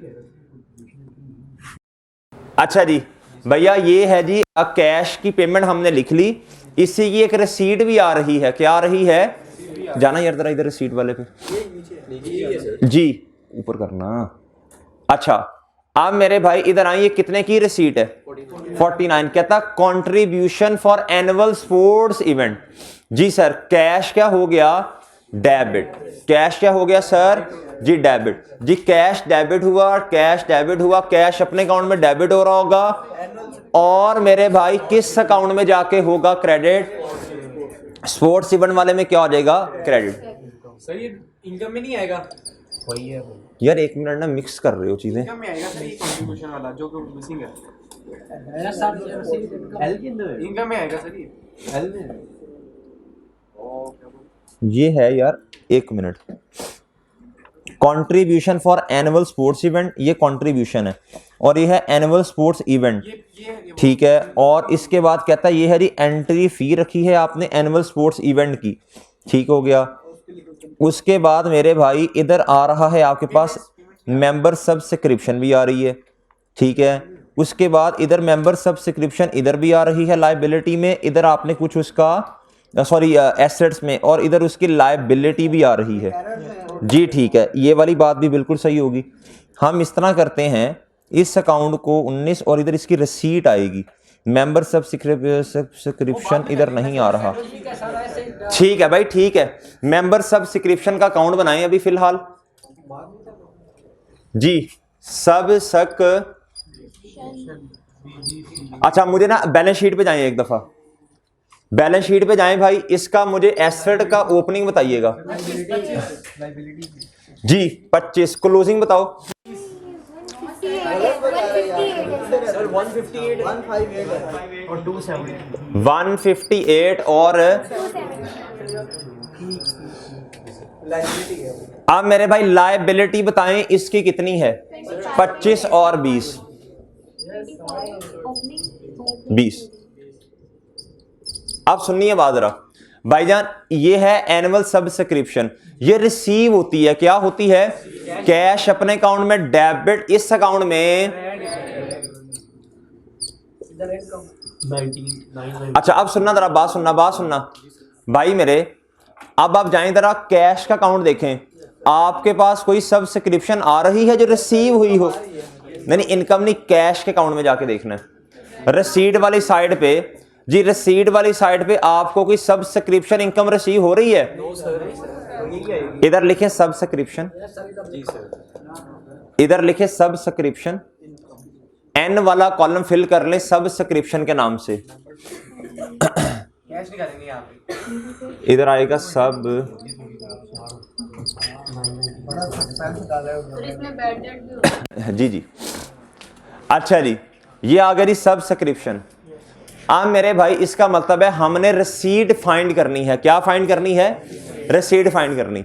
अच्छा जी भैया ये है जी कैश की पेमेंट हमने लिख ली, इसी की एक रसीद भी आ रही है। क्या आ रही है? जाना यार जरा इधर रसीद वाले पे जी, ऊपर करना। अच्छा अब मेरे भाई इधर आइए, कितने की रसीद है? 49। कहता contribution for annual sports event. जी सर कैश क्या हो गया? डेबिट। कैश क्या हो गया सर? जी डेबिट। जी कैश डेबिट हुआ, कैश डेबिट हुआ, कैश अपने अकाउंट में डेबिट हो रहा होगा और मेरे भाई किस अकाउंट में जाके होगा? क्रेडिट। स्पोर्ट्स इवेंट वाले में क्या हो जाएगा? क्रेडिट। सर ये इनकम में नहीं आएगा। वही है यार एक मिनट ना, मिक्स कर रहे हो चीजें। इनकम में आएगा सर ये कंट्रीब्यूशन वाला जो कि मिसिंग है। इनकम में आएगा सर ये। ये है यार, एक minute. Contribution for annual sports event, ये कंट्रीब्यूशन है और ये है एनुअल स्पोर्ट्स इवेंट, ठीक है। और इसके बाद कहता है ये है जी एंट्री फी रखी है आपने एनुअल स्पोर्ट्स इवेंट की, ठीक हो गया। उसके बाद मेरे भाई इधर आ रहा है आपके पास मेंबर सब्सक्रिप्शन भी आ रही है, ठीक है। उसके बाद इधर मेंबर सब्सक्रिप्शन इधर भी आ रही है लायबिलिटी में, इधर आपने कुछ उसका सॉरी एसेट्स में, और इधर उसकी लायबिलिटी भी आ रही है जी, ठीक है। ये वाली बात भी बिल्कुल सही होगी। हम इस तरह करते हैं, इस अकाउंट को 19 और इधर इसकी रसीट आएगी। मेंबर सब्सक्रिप्शन इधर नहीं आ रहा, ठीक है भाई, ठीक है। मेंबर सब्सक्रिप्शन का अकाउंट बनाएं अभी फिलहाल जी। अच्छा मुझे ना बैलेंस शीट पे जाएं एक दफा, बैलेंस शीट पे जाएं भाई। इसका मुझे एसेट का ओपनिंग बताइएगा जी। 25 क्लोजिंग बताओ। 158 और अब मेरे भाई लायबिलिटी बताएं इसकी कितनी है? 25 और 20। अब सुनिए बात जरा भाईजान, ये है एनुअल सब्सक्रिप्शन, ये रिसीव होती है, क्या होती है? कैश अपने अकाउंट में डेबिट, इस अकाउंट में 19। अच्छा अब सुनना जरा, बात सुनना भाई मेरे। अब आप जाएं जरा कैश का अकाउंट देखें, आपके पास कोई सब्सक्रिप्शन आ रही है जो रिसीव हुई हो? नहीं इनकम नहीं, कैश के अकाउंट में जाके देखना है। रसीद वाली साइड पे जी, रसीद वाली साइड पे आपको कोई सब्सक्रिप्शन इनकम रिसीव हो रही है? इधर लिखे सब्सक्रिप्शन, इधर लिखे सब्सक्रिप्शन, एन वाला कॉलम फिल कर ले सब्सक्रिप्शन के नाम से। कैश निकालेंगे यहाँ पे। इधर आएगा सब जी जी। अच्छा जी, ये आ गई सब्सक्रिप्शन। अब मेरे भाई इसका मतलब है हमने रसीद फाइंड करनी है। क्या फाइंड करनी है? रसीद फाइंड करनी।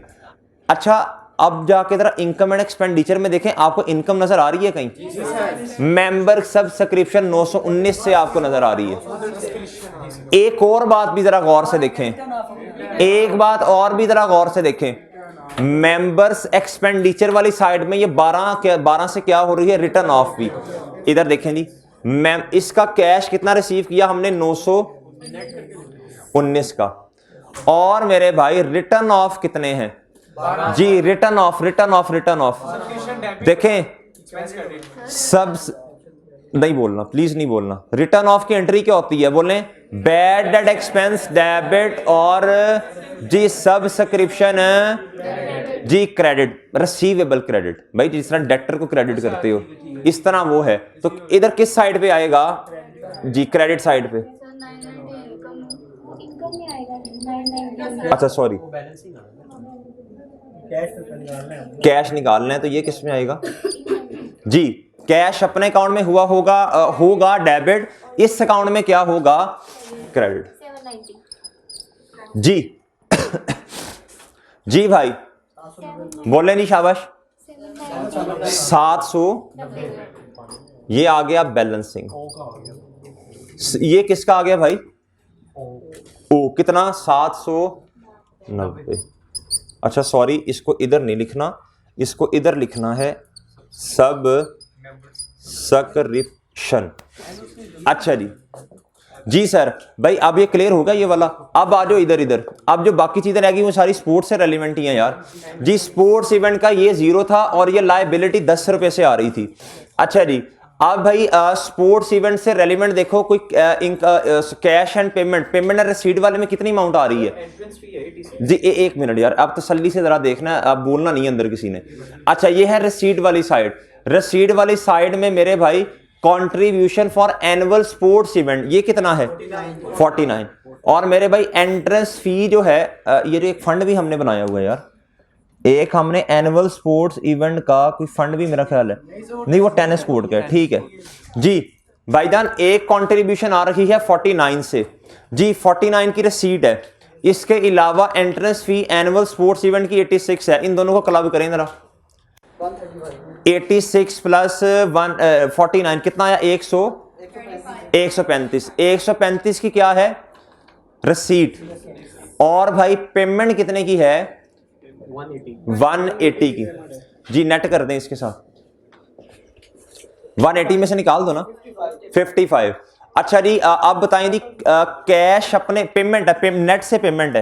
अच्छा अब जाके जरा इनकम एंड एक्सपेंडिचर में देखें, आपको इनकम नजर आ रही है कहीं? मेंबर सब्सक्रिप्शन 919 से आपको नजर आ रही है। एक और बात भी जरा गौर से देखें, एक बात और भी जरा गौर से देखें, मेंबर्स एक्सपेंडिचर वाली साइड में ये 12 से क्या हो रही है? रिटर्न ऑफ भी। इधर देखें जी, मैम इसका कैश कितना रिसीव किया हमने? 919 का। और मेरे भाई रिटर्न ऑफ कितने हैं जी? रिटर्न ऑफ देखें, सब नहीं बोलना प्लीज, नहीं बोलना। रिटर्न ऑफ की एंट्री क्या होती है? बोलें बैड डेट एक्सपेंस डेबिट और जी सब्सक्रिप्शन जी क्रेडिट, रिसीवेबल क्रेडिट। भाई जिस तरह डेक्टर को क्रेडिट करते हो इस तरह वो है। तो इधर किस साइड पे आएगा जी? क्रेडिट साइड पे। अच्छा सॉरी, कैश निकालना है तो ये किस में आएगा जी? कैश अपने अकाउंट में होगा डेबिट, इस अकाउंट में क्या होगा? क्रेडिट जी। जी भाई बोले नहीं, शाबाश। 700, ये आ गया बैलेंसिंग। ये किसका आ गया भाई? ओ कितना? 790। अच्छा सॉरी, इसको इधर नहीं लिखना, इसको इधर लिखना है सब्सक्रिप्शन। अच्छा जी, जी सर भाई अब ये क्लियर होगा ये वाला। अब आ जाओ इधर, इधर अब जो बाकी चीजें रह गई वो सारी स्पोर्ट्स से रेलिवेंट ही हैं यार जी। स्पोर्ट्स इवेंट का ये 0 था और ये लायबिलिटी 10 रुपए से आ रही थी। अच्छा जी, अब भाई स्पोर्ट्स इवेंट से रेलिवेंट देखो कोई cash and payment, payment and receipt वाले में कितनी अमाउंट आ रही है जी? एक मिनट यार, अब तसल्ली से जरा देखना, अब बोलना नहीं अंदर किसी ने। अच्छा ये है रिसीट वाली साइड। रिसीट वाली साइड में मेरे भाई contribution for annual sports event ये कितना है? 49। और मेरे भाई एंट्रेंस फी जो है, ये जो एक फंड भी हमने बनाया हुआ है यार, एक हमने एनुअल स्पोर्ट्स इवेंट का कोई फंड भी मेरा ख्याल है, नहीं वो टेनिस कोर्ट का है, ठीक है जी भाईजान। एक कंट्रीब्यूशन आ रही है 49 से जी, 49 की रिसीट है। इसके अलावा entrance fee annual sports event की 86 है। इन दोनों को क्लब करें जरा, 86 प्लस 49 कितना आया? 135। 135 की क्या है? रिसीट। और भाई पेमेंट कितने की है? 180 की जी। नेट कर दें इसके साथ, 180 में से निकाल दो ना 55। अच्छा जी आप बताएं जी, कैश अपने पेमेंट है, नेट से पेमेंट है,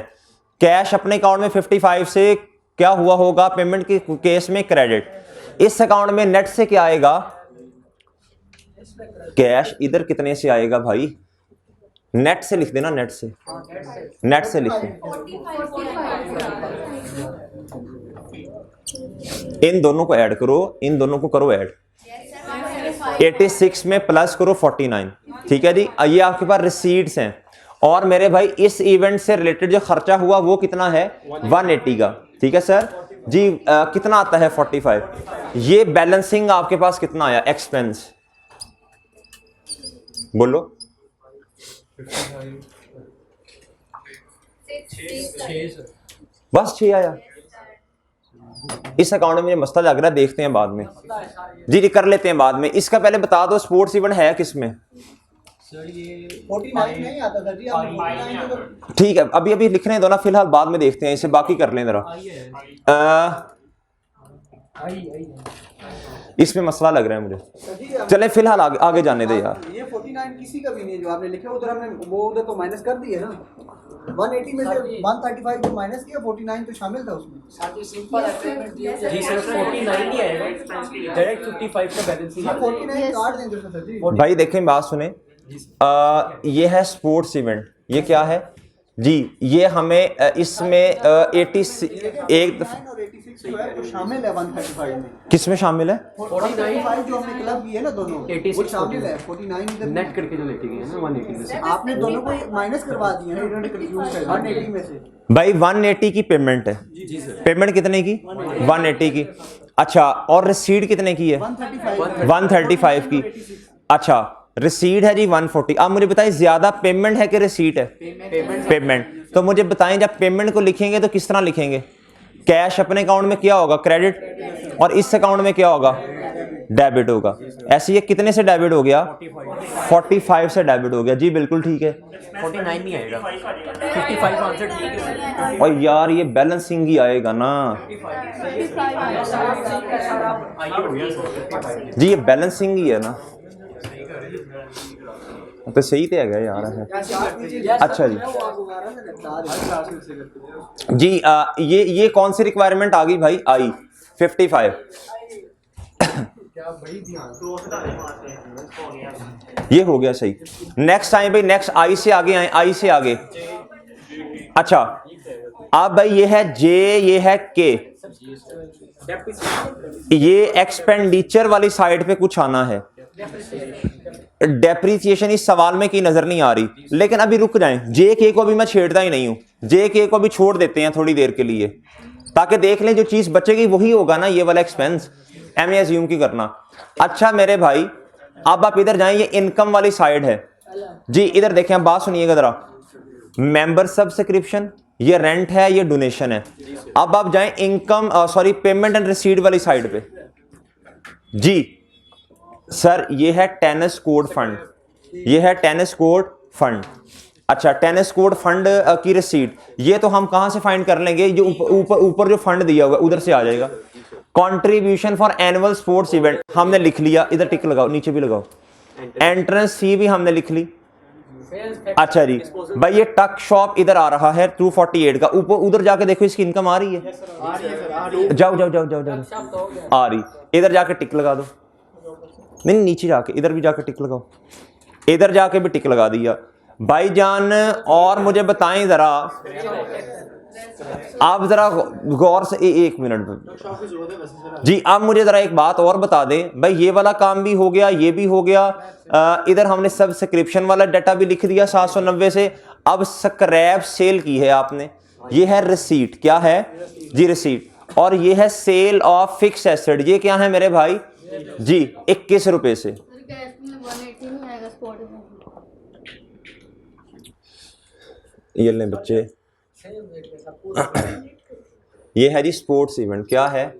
कैश अपने अकाउंट में 55 से क्या हुआ होगा? पेमेंट के केस में क्रेडिट। इस अकाउंट में नेट से क्या आएगा? कैश इधर कितने से आएगा भाई? नेट से लिख देना, नेट से, नेट से लिख दें। इन दोनों को ऐड करो, इन दोनों को करो ऐड। 86 में प्लस करो 49, ठीक है जी। ये आपके पास रिसीट्स हैं। और मेरे भाई इस इवेंट से रिलेटेड जो खर्चा हुआ वो कितना है? 180 का, ठीक है सर जी। कितना आता है? 45। ये बैलेंसिंग आपके पास कितना आया एक्सपेंस? बोलो। बस 6 आया। इस अकाउंट में मुझे मसला लग रहा है, देखते हैं बाद में जी, कर लेते हैं बाद में। इसका पहले बता दो स्पोर्ट्स इवेंट है किसमें? सर ये 49 नहीं आता था जी, आप 49 तो ठीक है, अभी अभी लिखने दो ना, फिलहाल बाद में देखते हैं, इसे बाकी कर लें जरा। इसमें मसला लग रहा है मुझे, चले फिलहाल आगे आगे जाने दे यार। ये 49 किसी का भी नहीं है जो आपने लिखे, उधर हमने वो उधर तो माइनस कर दिए ना। 180 में से 135 जो माइनस किया, 49 तो शामिल था उसमें। साथ सिंपल पेमेंट जी सर, 49 ही आएगा डायरेक्ट 55 का बैलेंस ही। 49 काट देंगे सर जी। भाई देखें, बात सुने, ये है स्पोर्ट्स इवेंट, ये क्या है जी? ये हमें इसमें 86 एक और 86 जो है वो शामिल है 135 में। किस में शामिल है? 45 जो हमने क्लब की है ना दोनों, 86 वो शामिल है। 49 इधर नेट करके जो लेके गए हैं ना 180 में से आपने दोनों को माइनस करवा दिए हैं, इन्होंने कंफ्यूज कर 180 में से। भाई 180 की पेमेंट है। जी सर। पेमेंट कितने की? 180 की। अच्छा, और रिसीट कितने की है? 135 की। अच्छा, रिसीट है जी 140। आप मुझे बताइए ज्यादा पेमेंट है कि रिसीट है? पेमेंट। तो मुझे बताएं, जब पेमेंट को लिखेंगे तो किस तरह लिखेंगे? कैश अपने अकाउंट में क्या होगा? क्रेडिट। और इस अकाउंट में क्या होगा? डेबिट होगा। ऐसे ये कितने से डेबिट हो गया? 45 से डेबिट हो गया जी, बिल्कुल ठीक है। 49 नहीं आएगा, 55 आंसर ठीक है। और यार ये बैलेंसिंग ही आएगा ना जी, ये बैलेंसिंग ही है ना, तो सही तो है यार है। अच्छा जी जी, ये कौन सी रिक्वायरमेंट आ गई भाई? आई 55। ये हो गया सही। नेक्स्ट आए भाई, नेक्स्ट आई से आगे आए, आई से आगे। अच्छा अब भाई ये है जे, ये है के, ये एक्सपेंडिचर वाली साइड पे कुछ आना है। डेप्रिसिएशन इस सवाल में की नजर नहीं आ रही, लेकिन अभी रुक जाएं, जे के को अभी मैं छेड़ता ही नहीं हूं, जे के को अभी छोड़ देते हैं थोड़ी देर के लिए, ताकि देख लें जो चीज बचेगी वही होगा ना, ये वाला एक्सपेंस। एम एज्यूम की करना। अच्छा मेरे भाई अब आप इधर जाएं, ये इनकम वाली साइड है जी, इधर देखें, आप बात सुनिएगा जरा। मेंबर सब्सक्रिप्शन, ये रेंट है, ये डोनेशन है। अब आप जाएं income sorry payment and receipt वाली साइड पे। जी सर, ये है टेनिस कोड फंड, ये है टेनिस कोड फंड। अच्छा, टेनिस कोड फंड की रिसीट ये तो हम कहां से फाइंड कर लेंगे, जो ऊपर जो फंड दिया हुआ है उधर से आ जाएगा। Contribution for annual sports event हमने लिख लिया, इधर टिक लगाओ, नीचे भी लगाओ। एंट्रेंस फी भी हमने लिख ली। अच्छा जी भाई, ये टक शॉप इधर आ रहा है 248 का, ऊपर उधर जाके देखो इसकी इनकम आ रही है। जाओ जाओ जाओ जाओ जाओ, आ रही, इधर जाके टिक लगा दो। नहीं नीचे जाके, इधर भी जाके टिक लगाओ, इधर जाके भी टिक लगा दिया भाईजान। और मुझे बताएं जरा, आप जरा गौर से एक मिनट जी, आप मुझे जरा एक बात और बता दें भाई, ये वाला काम भी हो गया, ये भी हो गया, इधर हमने सब्सक्रिप्शन वाला डाटा भी लिख दिया 790 से। अब स्क्रैप सेल की है आपने, ये है रिसीट, क्या है जी रिसीट, और ये है सेल ऑफ फिक्स एसेट, ये क्या है मेरे भाई जी 21 रुपए से। ये लें बच्चे, ये है जी स्पोर्ट्स इवेंट, क्या है,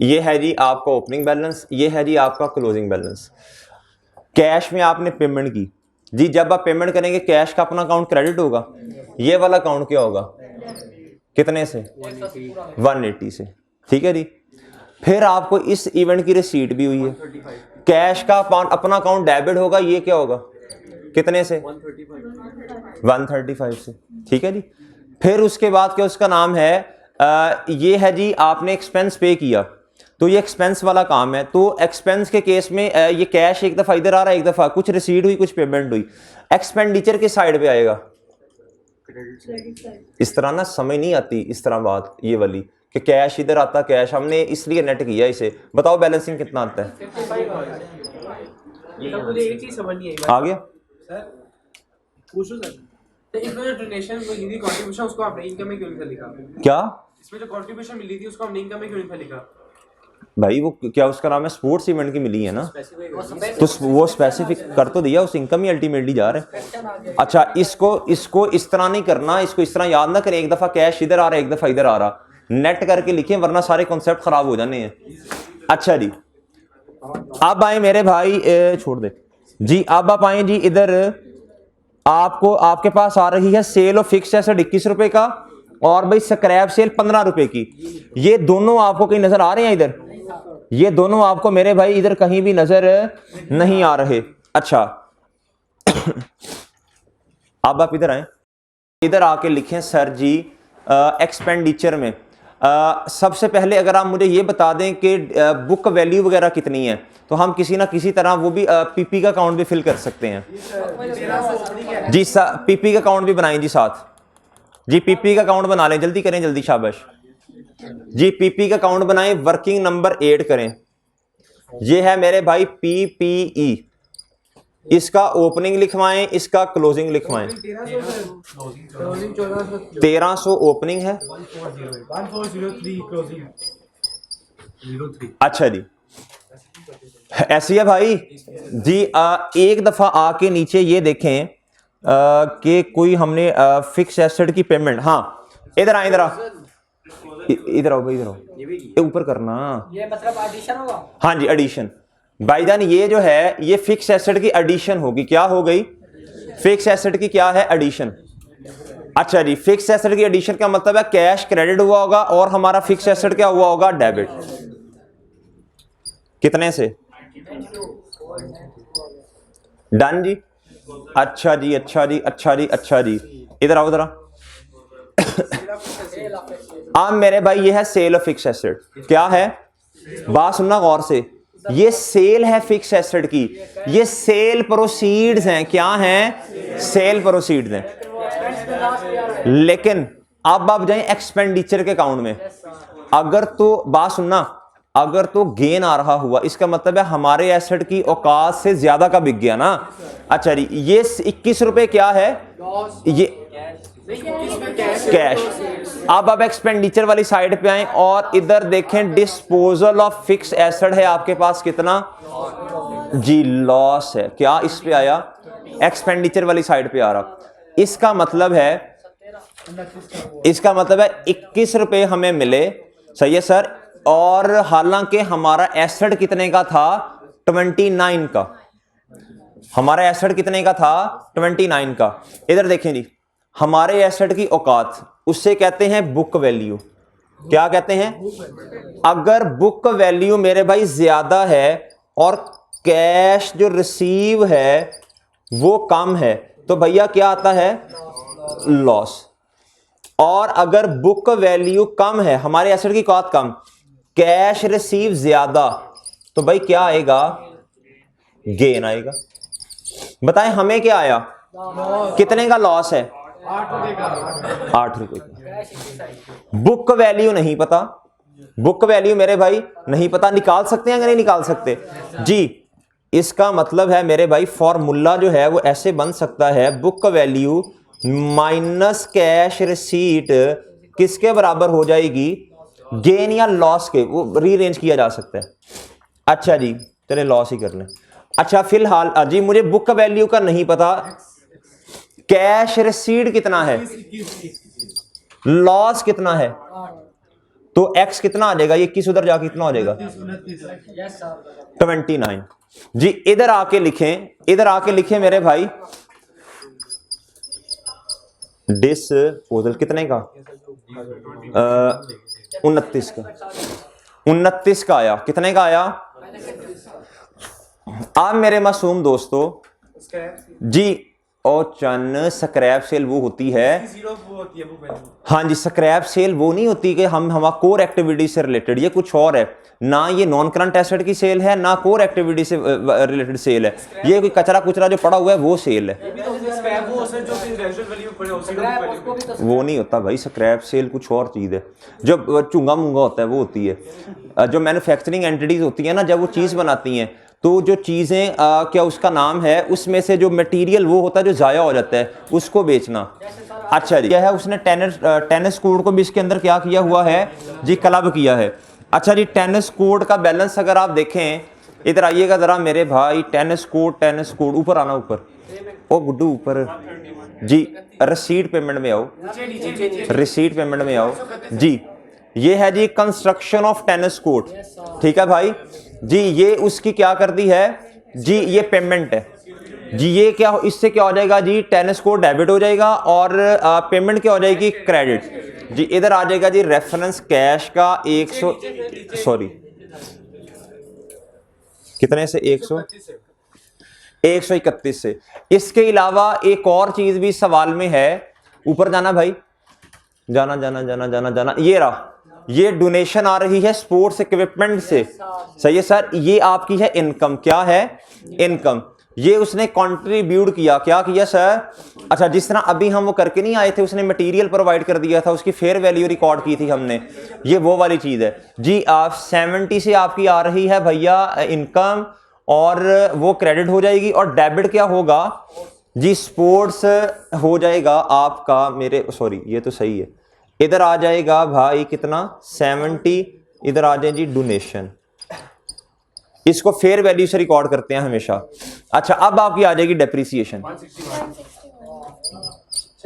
ये है जी आपका ओपनिंग बैलेंस, ये है जी आपका क्लोजिंग बैलेंस। कैश में आपने पेमेंट की जी, जब आप पेमेंट करेंगे कैश का अपना अकाउंट क्रेडिट होगा, ये वाला अकाउंट क्या होगा, कितने से 180 से, ठीक है जी। फिर आपको इस इवेंट की रिसीट भी हुई है, कैश का अपना अकाउंट डेबिट होगा, ये क्या होगा, कितने से 135 से, ठीक है जी। फिर उसके बाद क्या उसका नाम है, ये है जी आपने एक्सपेंस पे किया, तो ये एक्सपेंस वाला काम है। तो एक्सपेंस के केस में ये कैश एक दफा इधर आ रहा है, एक दफा कुछ रिसीट हुई, कुछ पेमेंट हुई, एक्सपेंडिचर के साइड पे आएगा। इस तरह ना समझ नहीं आती इस तरह बात, ये वाली कि कैश इधर आता, कैश हमने इसलिए नेट किया इसे। बताओ बैलेंसिंग कितना आता है, आ गया पूछो सर। तो इसमें जो डोनेशन मिली थी, कंट्रीब्यूशन, उसको आपने इनकम में क्यों नहीं लिखा? क्या इसमें जो कंट्रीब्यूशन मिली थी उसको हमने इनकम में क्यों नहीं लिखा? भाई वो क्या उसका नाम है, स्पोर्ट्स इवेंट की मिली है ना, तो वो स्पेसिफिक कर तो दिया, उस इनकम ही अल्टीमेटली जा रहा है। अच्छा, इसको इस तरह नहीं करना, इसको इस तरह याद ना करें, एक दफा कैश इधर आ रहा है, एक दफा इधर आ रहा, नेट करके लिखें वरना सारे कॉन्सेप्ट खराब हो जाने हैं। अच्छा जी, अब आए मेरे भाई, छोड़ दे जी, अब आप आए जी इधर, आपको आपके पास आ रही है सेल ऑफ फिक्स एसेट 21 रुपए का, और भाई स्क्रैप सेल 15 रुपए की। ये दोनों आपको कहीं नजर आ रहे हैं इधर, ये दोनों आपको मेरे भाई इधर कहीं भी नजर नहीं आ रहे। अच्छा अब आप इधर आए, इधर आके लिखें सर जी एक्सपेंडिचर में सबसे पहले अगर आप मुझे ये बता दें कि बुक वैल्यू वगैरह कितनी है, तो हम किसी ना किसी तरह वो भी पीपी का अकाउंट भी फिल कर सकते हैं जी। पीपी का अकाउंट भी बनाएं जी साथ जी, पीपी का अकाउंट बना लें, जल्दी करें, जल्दी शाबाश जी। पीपी का अकाउंट बनाएं, वर्किंग नंबर 8 करें, ये है मेरे भाई पीपीई, इसका ओपनिंग लिखवाएं, इसका क्लोजिंग लिखवाएं। 1300 ओपनिंग है, 1403 अच्छा जी, ऐसी है भाई जी। एक दफा आके नीचे ये देखें कि कोई हमने फिक्स एसेट की पेमेंट, हाँ इधर आ, इधर आ, इधर आओ भाई, इधर आओ, ये ऊपर करना, ये मतलब एडिशन होगा, हाँ जी एडिशन भाईजान, ये जो है ये फिक्स एसेट की एडिशन होगी, क्या हो गई, फिक्स एसेट की क्या है, एडिशन। अच्छा जी, फिक्स एसेट की एडिशन का मतलब है कैश क्रेडिट हुआ होगा और हमारा फिक्स एसेट क्या हुआ होगा, डेबिट। कितने से, डन जी। अच्छा जी, अच्छा जी, अच्छा जी, अच्छा जी, इधर आओ जरा। अब मेरे भाई ये है सेल ऑफ फिक्स एसेट, क्या है, बात सुनना गौर से, ये सेल है फिक्स एसेट की, ये सेल प्रोसीड्स हैं, क्या हैं, सेल प्रोसीड्स हैं। लेकिन अब आप जाएं एक्सपेंडिचर के अकाउंट में, अगर तो बात सुनना, अगर तो गेन आ रहा हुआ, इसका मतलब है हमारे एसेट की औकात से ज्यादा का बिक गया ना। अच्छा जी, ये 21 रुपए क्या है, ये कैश। अब आप एक्सपेंडिचर वाली साइड पे आए और इधर देखें, डिस्पोजल ऑफ फिक्स एसेट है आपके पास कितना जी, लॉस है, क्या इस पे आया, एक्सपेंडिचर वाली साइड पे आ रहा। इसका मतलब है 21 रुपए हमें मिले, सही है सर, और हालांकि हमारा एसेट कितने का था, 29 का। हमारा एसेट कितने का था, 29 का। इधर देखें जी, हमारे एसेट की औकात, उससे कहते हैं बुक वैल्यू। क्या कहते हैं? अगर बुक वैल्यू मेरे भाई ज्यादा है और कैश जो रिसीव है वो कम है, तो भैया क्या आता है, लॉस। और अगर बुक वैल्यू कम है, हमारे एसेट की औकात कम, कैश रिसीव ज्यादा, तो भाई क्या आएगा, गेन आएगा। बताएं हमें क्या आया, कितने का लॉस है, 8 रुपए का। बुक वैल्यू नहीं पता, बुक वैल्यू मेरे भाई नहीं पता। निकाल सकते हैं या नहीं निकाल सकते जी? इसका मतलब है मेरे भाई फॉर्मूला जो है वो ऐसे बन सकता है, book value minus cash receipt किसके बराबर हो जाएगी, गेन या लॉस के। वो रीअरेंज किया जा सकता है। अच्छा जी, चले लॉस ही कर लें। अच्छा फिलहाल जी मुझे बुक वैल्यू का नहीं पता, कैश रिसीट कितना है, लॉस कितना है, तो एक्स कितना आ जाएगा, ये 21 उधर जाके कितना हो जाएगा, 29 जी। इधर आके लिखें, इधर आके लिखें मेरे भाई, डिस्पोजल कितने का, 29 का। 29 का आया, कितने का आया। आप मेरे मासूम दोस्तों जी, और चन स्क्रैप सेल वो होती है, हाँ जी, स्क्रैप सेल वो नहीं होती कि हम कोर एक्टिविटी से रिलेटेड, ये कुछ और है ना। ये नॉन करंट एसेट की सेल है ना कोर एक्टिविटी से रिलेटेड सेल है, ये कोई कचरा कुचरा जो पड़ा हुआ है वो सेल है। वो नहीं होता भाई, स्क्रैप सेल कुछ और चीज है, जो चुंगा मुंगा होता है वो होती है। जो मैन्युफैक्चरिंग एंटिटीज होती है ना, जब वो चीज बनाती हैं, तो जो चीजें क्या उसका नाम है, उसमें से जो मटेरियल वो होता है जो जाया हो जाता है, उसको बेचना। अच्छा जी, क्या है, उसने टेनिस कोर्ट को भी इसके अंदर क्या किया हुआ है जी, क्लब किया है। अच्छा जी, टेनिस कोर्ट का बैलेंस अगर आप देखें, इधर आइएगा जरा मेरे भाई, टेनिस कोर्ट ऊपर आना, ऊपर ओ गुड्डू ऊपर जी, रिसीट पेमेंट में आओ, रिसीट पेमेंट में आओ जी। ये है जी कंस्ट्रक्शन ऑफ टेनिस कोर्ट, ठीक है भाई जी। ये उसकी क्या कर दी है जी, ये पेमेंट है जी। ये क्या, इससे क्या हो जाएगा जी, टेनिस कोर्ट डेबिट हो जाएगा और पेमेंट क्या हो जाएगी, क्रेडिट जी। इधर आ जाएगा जी रेफरेंस कैश का 100, सॉरी कितने से, 131 से। इसके अलावा एक और चीज भी सवाल में है, ऊपर जाना भाई, जाना जाना जाना जाना जाना, ये रहा, ये डोनेशन आ रही है स्पोर्ट्स इक्विपमेंट से, सही है सर। ये आपकी है इनकम, क्या है, इनकम। ये उसने कंट्रीब्यूट किया, क्या किया सर, अच्छा जिस तरह अभी हम वो करके नहीं आए थे, उसने मटेरियल प्रोवाइड कर दिया था, उसकी फेयर वैल्यू रिकॉर्ड की थी हमने, ये वो वाली चीज है जी। आप 70 से आपकी आ रही है भैया इनकम, और वो क्रेडिट हो जाएगी, और डेबिट क्या होगा जी, स्पोर्ट्स हो जाएगा आपका, मेरे सॉरी ये तो सही है, इधर आ जाएगा भाई कितना, 70, इधर आ जाए जी डोनेशन। इसको फेयर वैल्यू से रिकॉर्ड करते हैं हमेशा। अच्छा अब आपकी आ जाएगी डेप्रिसिएशन।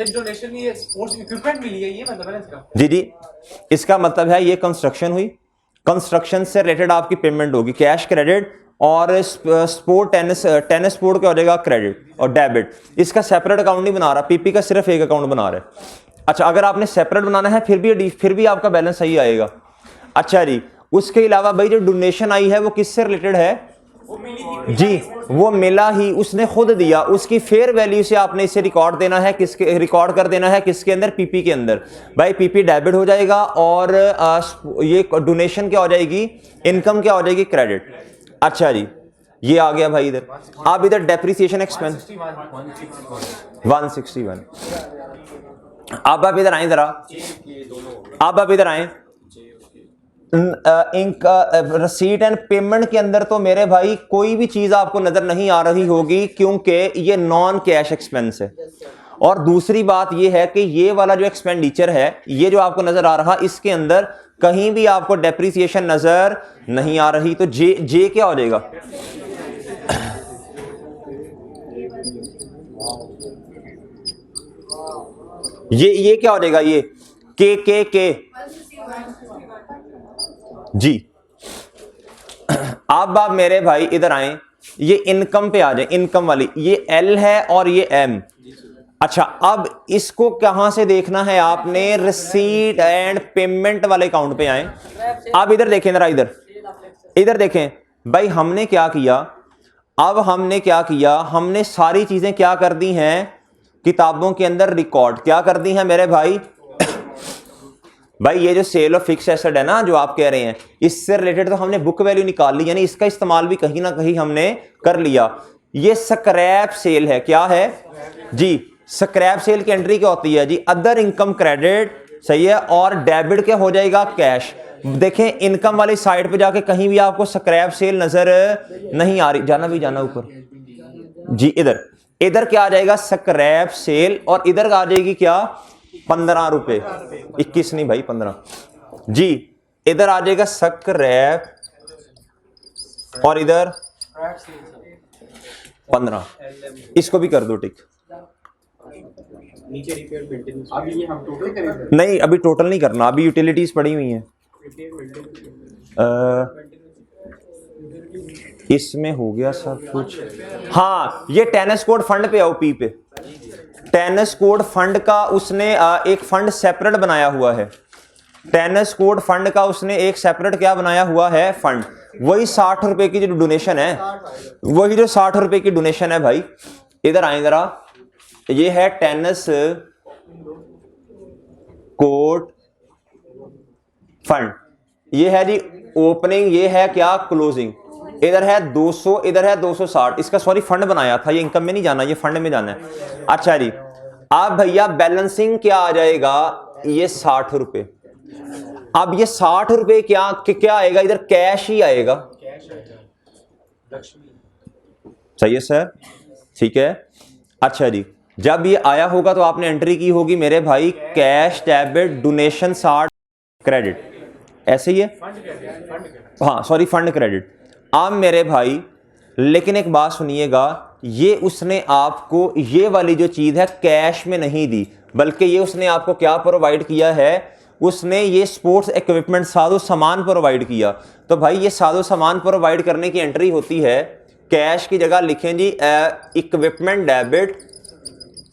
डोनेशन ये स्पोर्ट्स इक्विपमेंट मिली है, ये मतलब है इसका जी जी, इसका मतलब है ये कंस्ट्रक्शन हुई, कंस्ट्रक्शन से रिलेटेड आपकी पेमेंट होगी, कैश क्रेडिट, और स्पोर्ट टेनिस स्पोर्ट क्या हो जाएगा, क्रेडिट और डेबिट। इसका सेपरेट अकाउंट नहीं बना रहा, पीपी का सिर्फ एक अकाउंट बना रहा है। अच्छा अगर आपने सेपरेट बनाना है फिर भी आपका बैलेंस सही आएगा। अच्छा जी, उसके अलावा भाई जो डोनेशन आई है वो किससे रिलेटेड है जी, वो मिला ही, उसने खुद दिया, उसकी फेयर वैल्यू से आपने इसे रिकॉर्ड देना है, किसके रिकॉर्ड कर देना है, किसके अंदर, पीपी के अंदर। भाई पीपी डेबिट हो जाएगा, और ये डोनेशन क्या हो जाएगी, इनकम क्या हो जाएगी, क्रेडिट। अच्छा जी, ये आ गया भाई इधर। आप इधर डेप्रिसिएशन एक्सपेंस 161। अब आप इधर आए जरा, अब आप इधर आए, रसीट एंड पेमेंट के अंदर तो मेरे भाई कोई भी चीज आपको नजर नहीं आ रही होगी, क्योंकि ये नॉन कैश एक्सपेंस है। और दूसरी बात ये है कि ये वाला जो एक्सपेंडिचर है, ये जो आपको नजर आ रहा, इसके अंदर कहीं भी आपको डेप्रिसिएशन नजर नहीं आ रही, तो जे क्या हो जाएगा, ये क्या हो जाएगा, ये के जी। अब आप मेरे भाई इधर आए, ये इनकम पे आ जाए, इनकम वाली, ये एल है और ये एम। अच्छा, अब इसको कहां से देखना है आपने, रिसीट एंड पेमेंट वाले अकाउंट पे आए। अब इधर देखें जरा, इधर देखें भाई, हमने क्या किया, अब हमने क्या किया, हमने सारी चीजें क्या कर दी हैं किताबों के अंदर रिकॉर्ड, क्या कर दी हैं मेरे भाई। भाई ये जो सेल ऑफ फिक्स एसेट है ना जो आप कह रहे हैं, इससे रिलेटेड तो हमने बुक वैल्यू निकाल ली, यानी इसका इस्तेमाल भी कहीं ना कहीं हमने कर लिया। ये स्क्रैप सेल है, क्या है जी, स्क्रैप सेल की एंट्री क्या होती है जी, अदर इनकम क्रेडिट, सही है, और डेबिट क्या हो जाएगा, कैश। देखें इनकम वाली साइड पे जाके कहीं भी आपको स्क्रैप सेल नजर नहीं आ रही, जाना भी जाना ऊपर जी, इधर इधर क्या आ जाएगा, स्क्रैप सेल, और इधर आ जाएगी क्या, 15 रुपए, 21 नहीं भाई 15 जी, इधर आ जाएगा स्क्रैप, और इधर 15, इसको भी कर दो टिक। नीचे रिपेयर मेंटेनेंस, अभी ये हम टोटल करेंगे, नहीं अभी टोटल नहीं करना, अभी यूटिलिटीज पड़ी हुई हैं। इसमें हो गया सब कुछ। हाँ, ये टेनिस कोड फंड पे आओ, पी पे, टेनिस कोड फंड का उसने एक फंड सेपरेट बनाया हुआ है, टेनिस कोड फंड का उसने एक सेपरेट क्या बनाया हुआ है, फंड। वही 60 रुपए की जो डोनेशन है, वही जो 60 रुपए की डोनेशन है भाई, इधर आए जरा, ये है टेनिस कोड फंड, ये है जी ओपनिंग, ये है क्या, क्लोजिंग, इधर है 200, इधर है 260, इसका सॉरी फंड बनाया था, ये इनकम में नहीं जाना, ये फंड में जाना है। अच्छा जी, अब भैया बैलेंसिंग क्या आ जाएगा, ये 60 रुपए। अब ये 60 रुपए क्या आएगा, इधर कैश ही आएगा, सही है सर, ठीक है। अच्छा जी, जब ये आया होगा तो आपने एंट्री की होगी मेरे भाई, कैश डेबिट डोनेशन 60 क्रेडिट, ऐसे ही है, हाँ सॉरी फंड क्रेडिट। अब मेरे भाई लेकिन एक बात सुनिएगा, ये उसने आपको ये वाली जो चीज है कैश में नहीं दी, बल्कि ये उसने आपको क्या प्रोवाइड किया है, उसने ये स्पोर्ट्स इक्विपमेंट साजो सामान प्रोवाइड किया। तो भाई ये साजो सामान प्रोवाइड करने की एंट्री होती है, कैश की जगह लिखें जी इक्विपमेंट डेबिट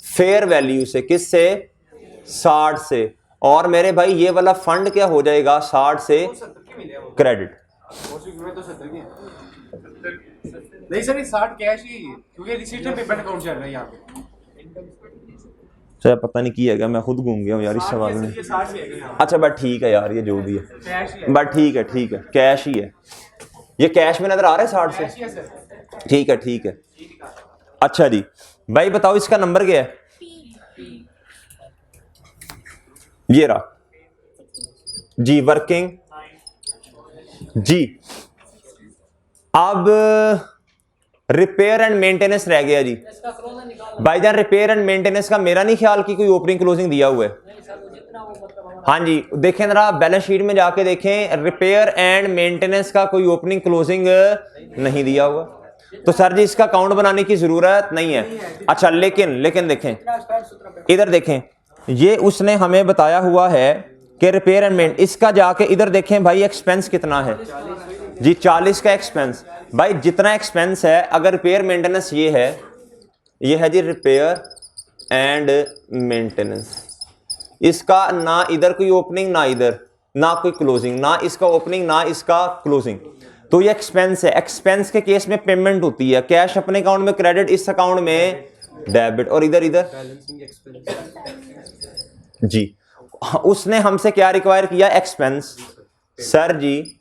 फेयर वैल्यू से, किससे, 60 से, और मेरे भाई ये वाला फंड क्या हो जाएगा, 60 से क्रेडिट। नहीं सर, ये 60 कैश ही, क्योंकि रिसीट में पेमेंट अकाउंट चल रहा है यहाँ पे। सर पता नहीं की है, मैं खुद घूम गया हूँ यार इस सवाल में। अच्छा बट ठीक है यार, ये जो भी है बट ठीक है, कैश ही है, ये कैश में नजर आ रहा है 60 से, ठीक है ठीक है। अच्छा जी भाई बताओ इसका नंबर क्या है, ये रहा जी, वर्किंग जी। अब रिपेयर एंड मेंटेनेंस रह गया जी भाईजान, रिपेयर एंड मेंटेनेंस का मेरा नहीं ख्याल कि कोई ओपनिंग क्लोजिंग दिया हुआ है। हाँ जी देखें जरा बैलेंस शीट में जाके देखें, रिपेयर एंड मेंटेनेंस का कोई ओपनिंग क्लोजिंग नहीं दिया हुआ, तो सर जी इसका अकाउंट बनाने की जरूरत नहीं है। अच्छा लेकिन देखें इधर देखें, ये उसने हमें बताया हुआ है कि रिपेयर एंड मेंटेनेंस, इसका जाके इधर देखें भाई एक्सपेंस कितना है जी, 40 का एक्सपेंस। भाई जितना एक्सपेंस है, अगर रिपेयर मेंटेनेंस ये है जी रिपेयर एंड मेंटेनेंस, इसका ना इधर कोई ओपनिंग ना इधर, ना कोई क्लोजिंग, ना इसका ओपनिंग ना इसका क्लोजिंग, तो ये एक्सपेंस है। एक्सपेंस के केस में पेमेंट होती है, कैश अपने अकाउंट में क्रेडिट, इस अकाउंट में डेबिट, और इधर जी। उसने हमसे क्या रिक्वायर किया, एक्सपेंस। सर जी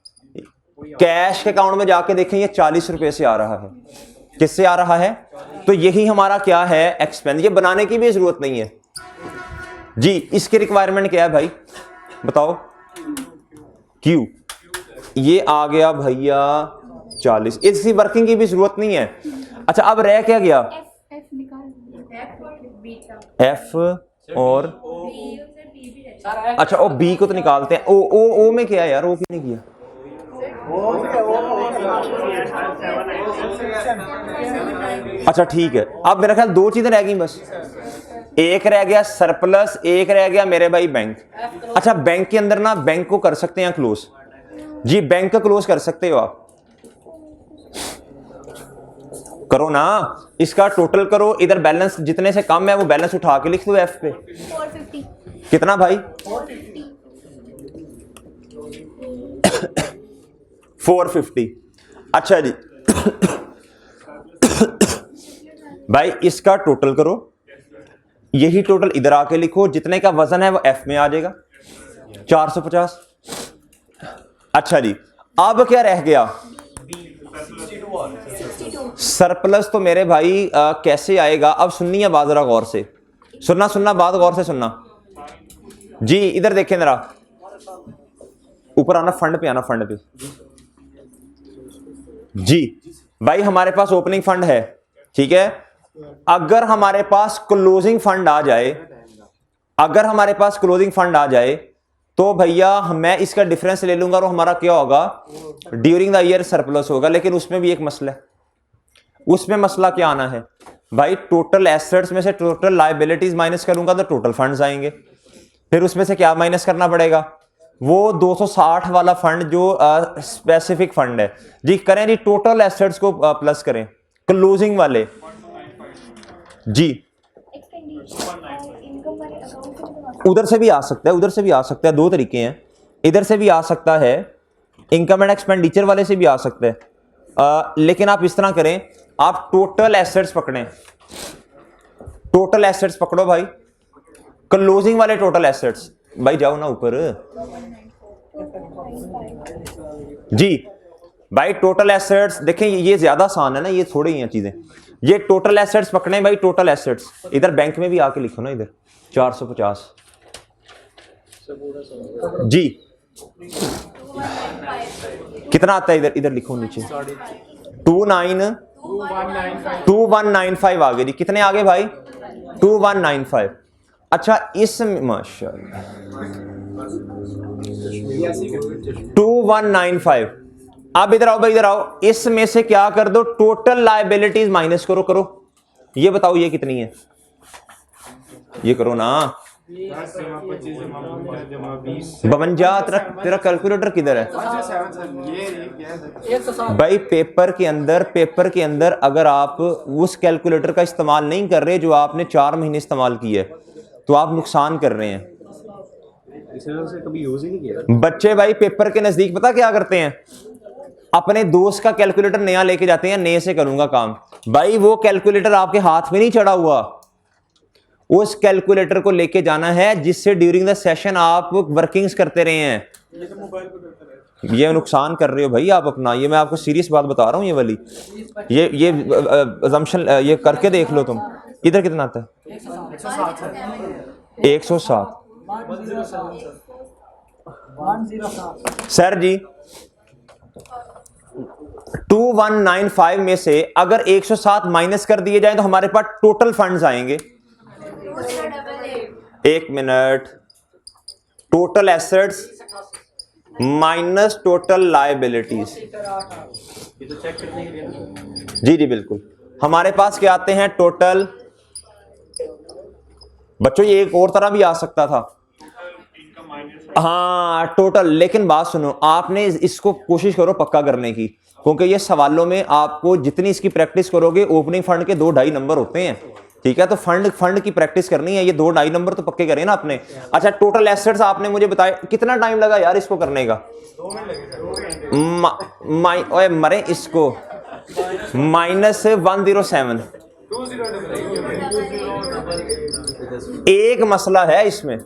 कैश के अकाउंट में जाके देखें, ये 40 रुपए से आ रहा है, किससे आ रहा है, तो यही हमारा क्या है, एक्सपेंस। ये बनाने की भी जरूरत नहीं है जी। इसकी रिक्वायरमेंट क्या है भाई बताओ, क्यू, ये आ गया भैया 40, इसकी वर्किंग की भी जरूरत नहीं है। अच्छा अब रह क्या गया, एफ और अच्छा ओ बी को तो निकालते हैं, ओ में क्या है यार, ओ क्यों नहीं किया, अच्छा ठीक है। अब मेरा ख्याल 2 चीजें रह गई बस, एक रह गया सरप्लस, एक रह गया मेरे भाई बैंक। अच्छा बैंक के अंदर ना बैंक को कर सकते हैं क्लोज, जी बैंक क्लोज कर सकते हो आप, करो ना, इसका टोटल करो, इधर बैलेंस जितने से कम है वो बैलेंस उठा के लिख दो एफ पे। 450 कितना भाई? 450। अच्छा जी भाई इसका टोटल करो, यही टोटल इधर आके लिखो, जितने का वजन है वो एफ में आ जाएगा 450। अच्छा जी अब क्या रह गया? 62 सरप्लस तो मेरे भाई कैसे आएगा? अब सुननी है बात जरा गौर से, सुनना बात गौर से सुनना जी। इधर देखें जरा, ऊपर आना, फंड पे आना, फंड पे जी। भाई हमारे पास ओपनिंग फंड है, ठीक है। अगर हमारे पास क्लोजिंग फंड आ जाए, अगर हमारे पास क्लोजिंग फंड आ जाए तो भैया मैं इसका डिफरेंस ले लूंगा और हमारा क्या होगा? ड्यूरिंग द ईयर सरप्लस होगा। लेकिन उसमें भी एक मसला है, उसमें मसला क्या आना है भाई? टोटल एसेट्स में से टोटल लायबिलिटीज माइनस करूंगा तो टोटल फंड्स आएंगे, फिर उसमें से क्या माइनस करना पड़ेगा? वो 260 वाला फंड जो स्पेसिफिक फंड है जी। करें जी, टोटल एसेट्स को प्लस करें क्लोजिंग वाले जी। इनकम वाले अकाउंट से उधर से भी आ सकता है, उधर से भी आ सकता है, दो तरीके हैं, इधर से भी आ सकता है, इनकम एंड एक्सपेंडिचर वाले से भी आ सकता है। लेकिन आप इस तरह करें, आप टोटल एसेट्स पकड़ें, टोटल एसेट्स पकड़ो भाई, क्लोजिंग वाले टोटल एसेट्स। भाई जाओ ना ऊपर जी। भाई टोटल एसेट्स देखें, ये ज्यादा आसान है ना, ये थोड़ी ही हैं चीजें। ये टोटल एसेट्स पकड़े भाई, टोटल एसेट्स इधर बैंक में भी आके लिखो ना, इधर 450 जी। कितना आता है इधर? इधर लिखो नीचे 2195 आगे जी। कितने आगे भाई? 2195। अच्छा इसमें माशाल्लाह 2195। अब इधर आओ भाई, इधर आओ, इसमें से क्या कर दो? टोटल लायबिलिटीज माइनस करो। करो ये बताओ ये कितनी है? ये करो ना। 52। तेरा कैलकुलेटर किधर है भाई? पेपर के अंदर अगर आप उस कैलकुलेटर का इस्तेमाल नहीं कर रहे जो आपने 4 महीने इस्तेमाल किया है तो आप नुकसान कर रहे हैं। इसे कभी यूज ही नहीं किया। बच्चे भाई पेपर के नजदीक पता क्या करते हैं? अपने दोस्त का कैलकुलेटर नया लेके जाते हैं, नए से करूंगा काम। भाई वो कैलकुलेटर आपके हाथ में नहीं चढ़ा हुआ, उस कैलकुलेटर को लेके जाना है जिससे ड्यूरिंग द सेशन आप वर्किंग्स करते रहे हैं। ये नुकसान कर रहे हो भाई आप अपना। ये मैं आपको सीरियस बात बता रहा हूं, ये वाली ये अजम्पशन ये करके देख लो तुम। इधर कितना आता है? 107 सर जी। 2195 में से अगर 107 माइनस कर दिए जाए तो हमारे पास टोटल फंड्स आएंगे। एक minute, total assets minus total liabilities. जी जी बिल्कुल। हमारे पास क्या आते हैं? टोटल। बच्चों ये एक और तरह भी आ सकता था, हाँ टोटल। लेकिन बात सुनो, आपने इसको कोशिश करो पक्का करने की, क्योंकि ये सवालों में आपको जितनी इसकी प्रैक्टिस करोगे, ओपनिंग फंड के 2-2.5 नंबर होते हैं, ठीक है। तो फंड की प्रैक्टिस करनी है, ये 2-2.5 नंबर तो पक्के करें ना आपने। अच्छा टोटल एसेट्स आपने मुझे बताया, कितना टाइम लगा यार इसको करने का? 2 मिनट लगे। मरे इसको -107। एक मसला है इसमें,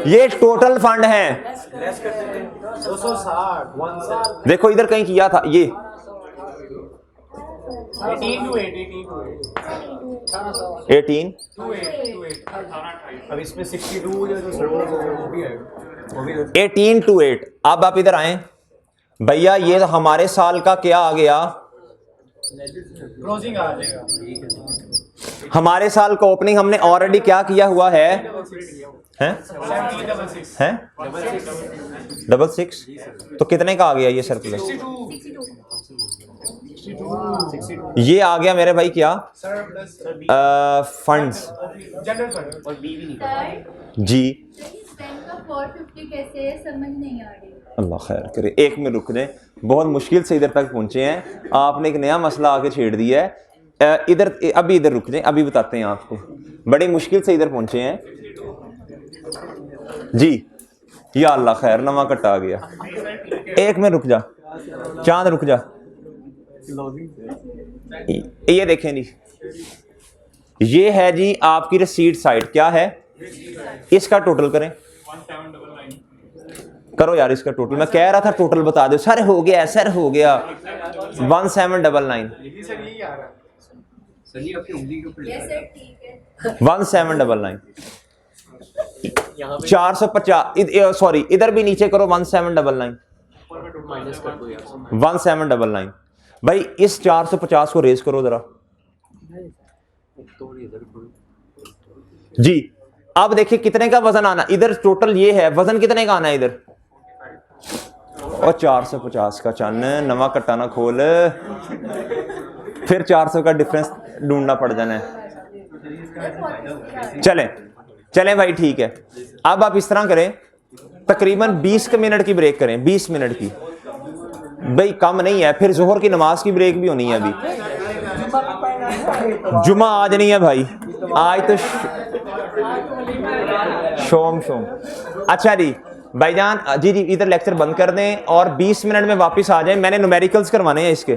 ये टोटल फंड है। देखो इधर कहीं किया था ये 18 अब इसमें 62 18 to 8। अब आप इधर आए भैया, ये हमारे साल का क्या आ गया? क्लोजिंग आ जाएगा। हमारे साल का ओपनिंग हमने ऑलरेडी क्या किया हुआ है? हैं? 66। तो कितने का आ गया ये सरप्लस? ये आ गया मेरे भाई क्या? फंड्स जनरल फंड और बी भी नहीं जी। 450 कैसे है समझ नहीं आ रही। अल्लाह खैर करे, एक में रुक जाए, बहुत मुश्किल से इधर तक पहुंचे हैं, आपने एक नया मसला आके छेड़ दिया है। इधर अभी इधर रुक जाए, अभी बताते हैं आपको, बड़ी मुश्किल से इधर पहुंचे हैं जी। या अल्लाह खैर, नवा कट्टा आ गया। एक में रुक जा चांद, रुक जा। ये देखें जी, ये है जी आपकी रिसीट साइड, क्या है इसका टोटल करें, करो यार इसका टोटल, मैं कह रहा था टोटल बता दो, सर हो गया सर हो गया 1799 1799 450 सॉरी इधर भी नीचे करो 1799 1799 भाई इस 450 को रेज करो जरा जी। अब देखिए कितने का वजन आना, इधर टोटल ये है, वजन कितने का आना है इधर, और 450 का चन्न, नवा कट्टा ना खोल, फिर 400 का डिफरेंस ढूंढना पड़ जाना है। चलें भाई ठीक है। अब आप इस तरह करें, तकरीबन 20 मिनट की ब्रेक करें, 20 मिनट की भाई, कम नहीं है, फिर जोहर की नमाज की ब्रेक भी होनी है अभी। जुमा आज नहीं है भाई, आज तो शोम। अच्छा जी भाईजान, जी इधर लेक्चर बंद कर दें और 20 मिनट में वापस आ जाएं, मैंने न्यूमेरिकल्स करवाने हैं इसके।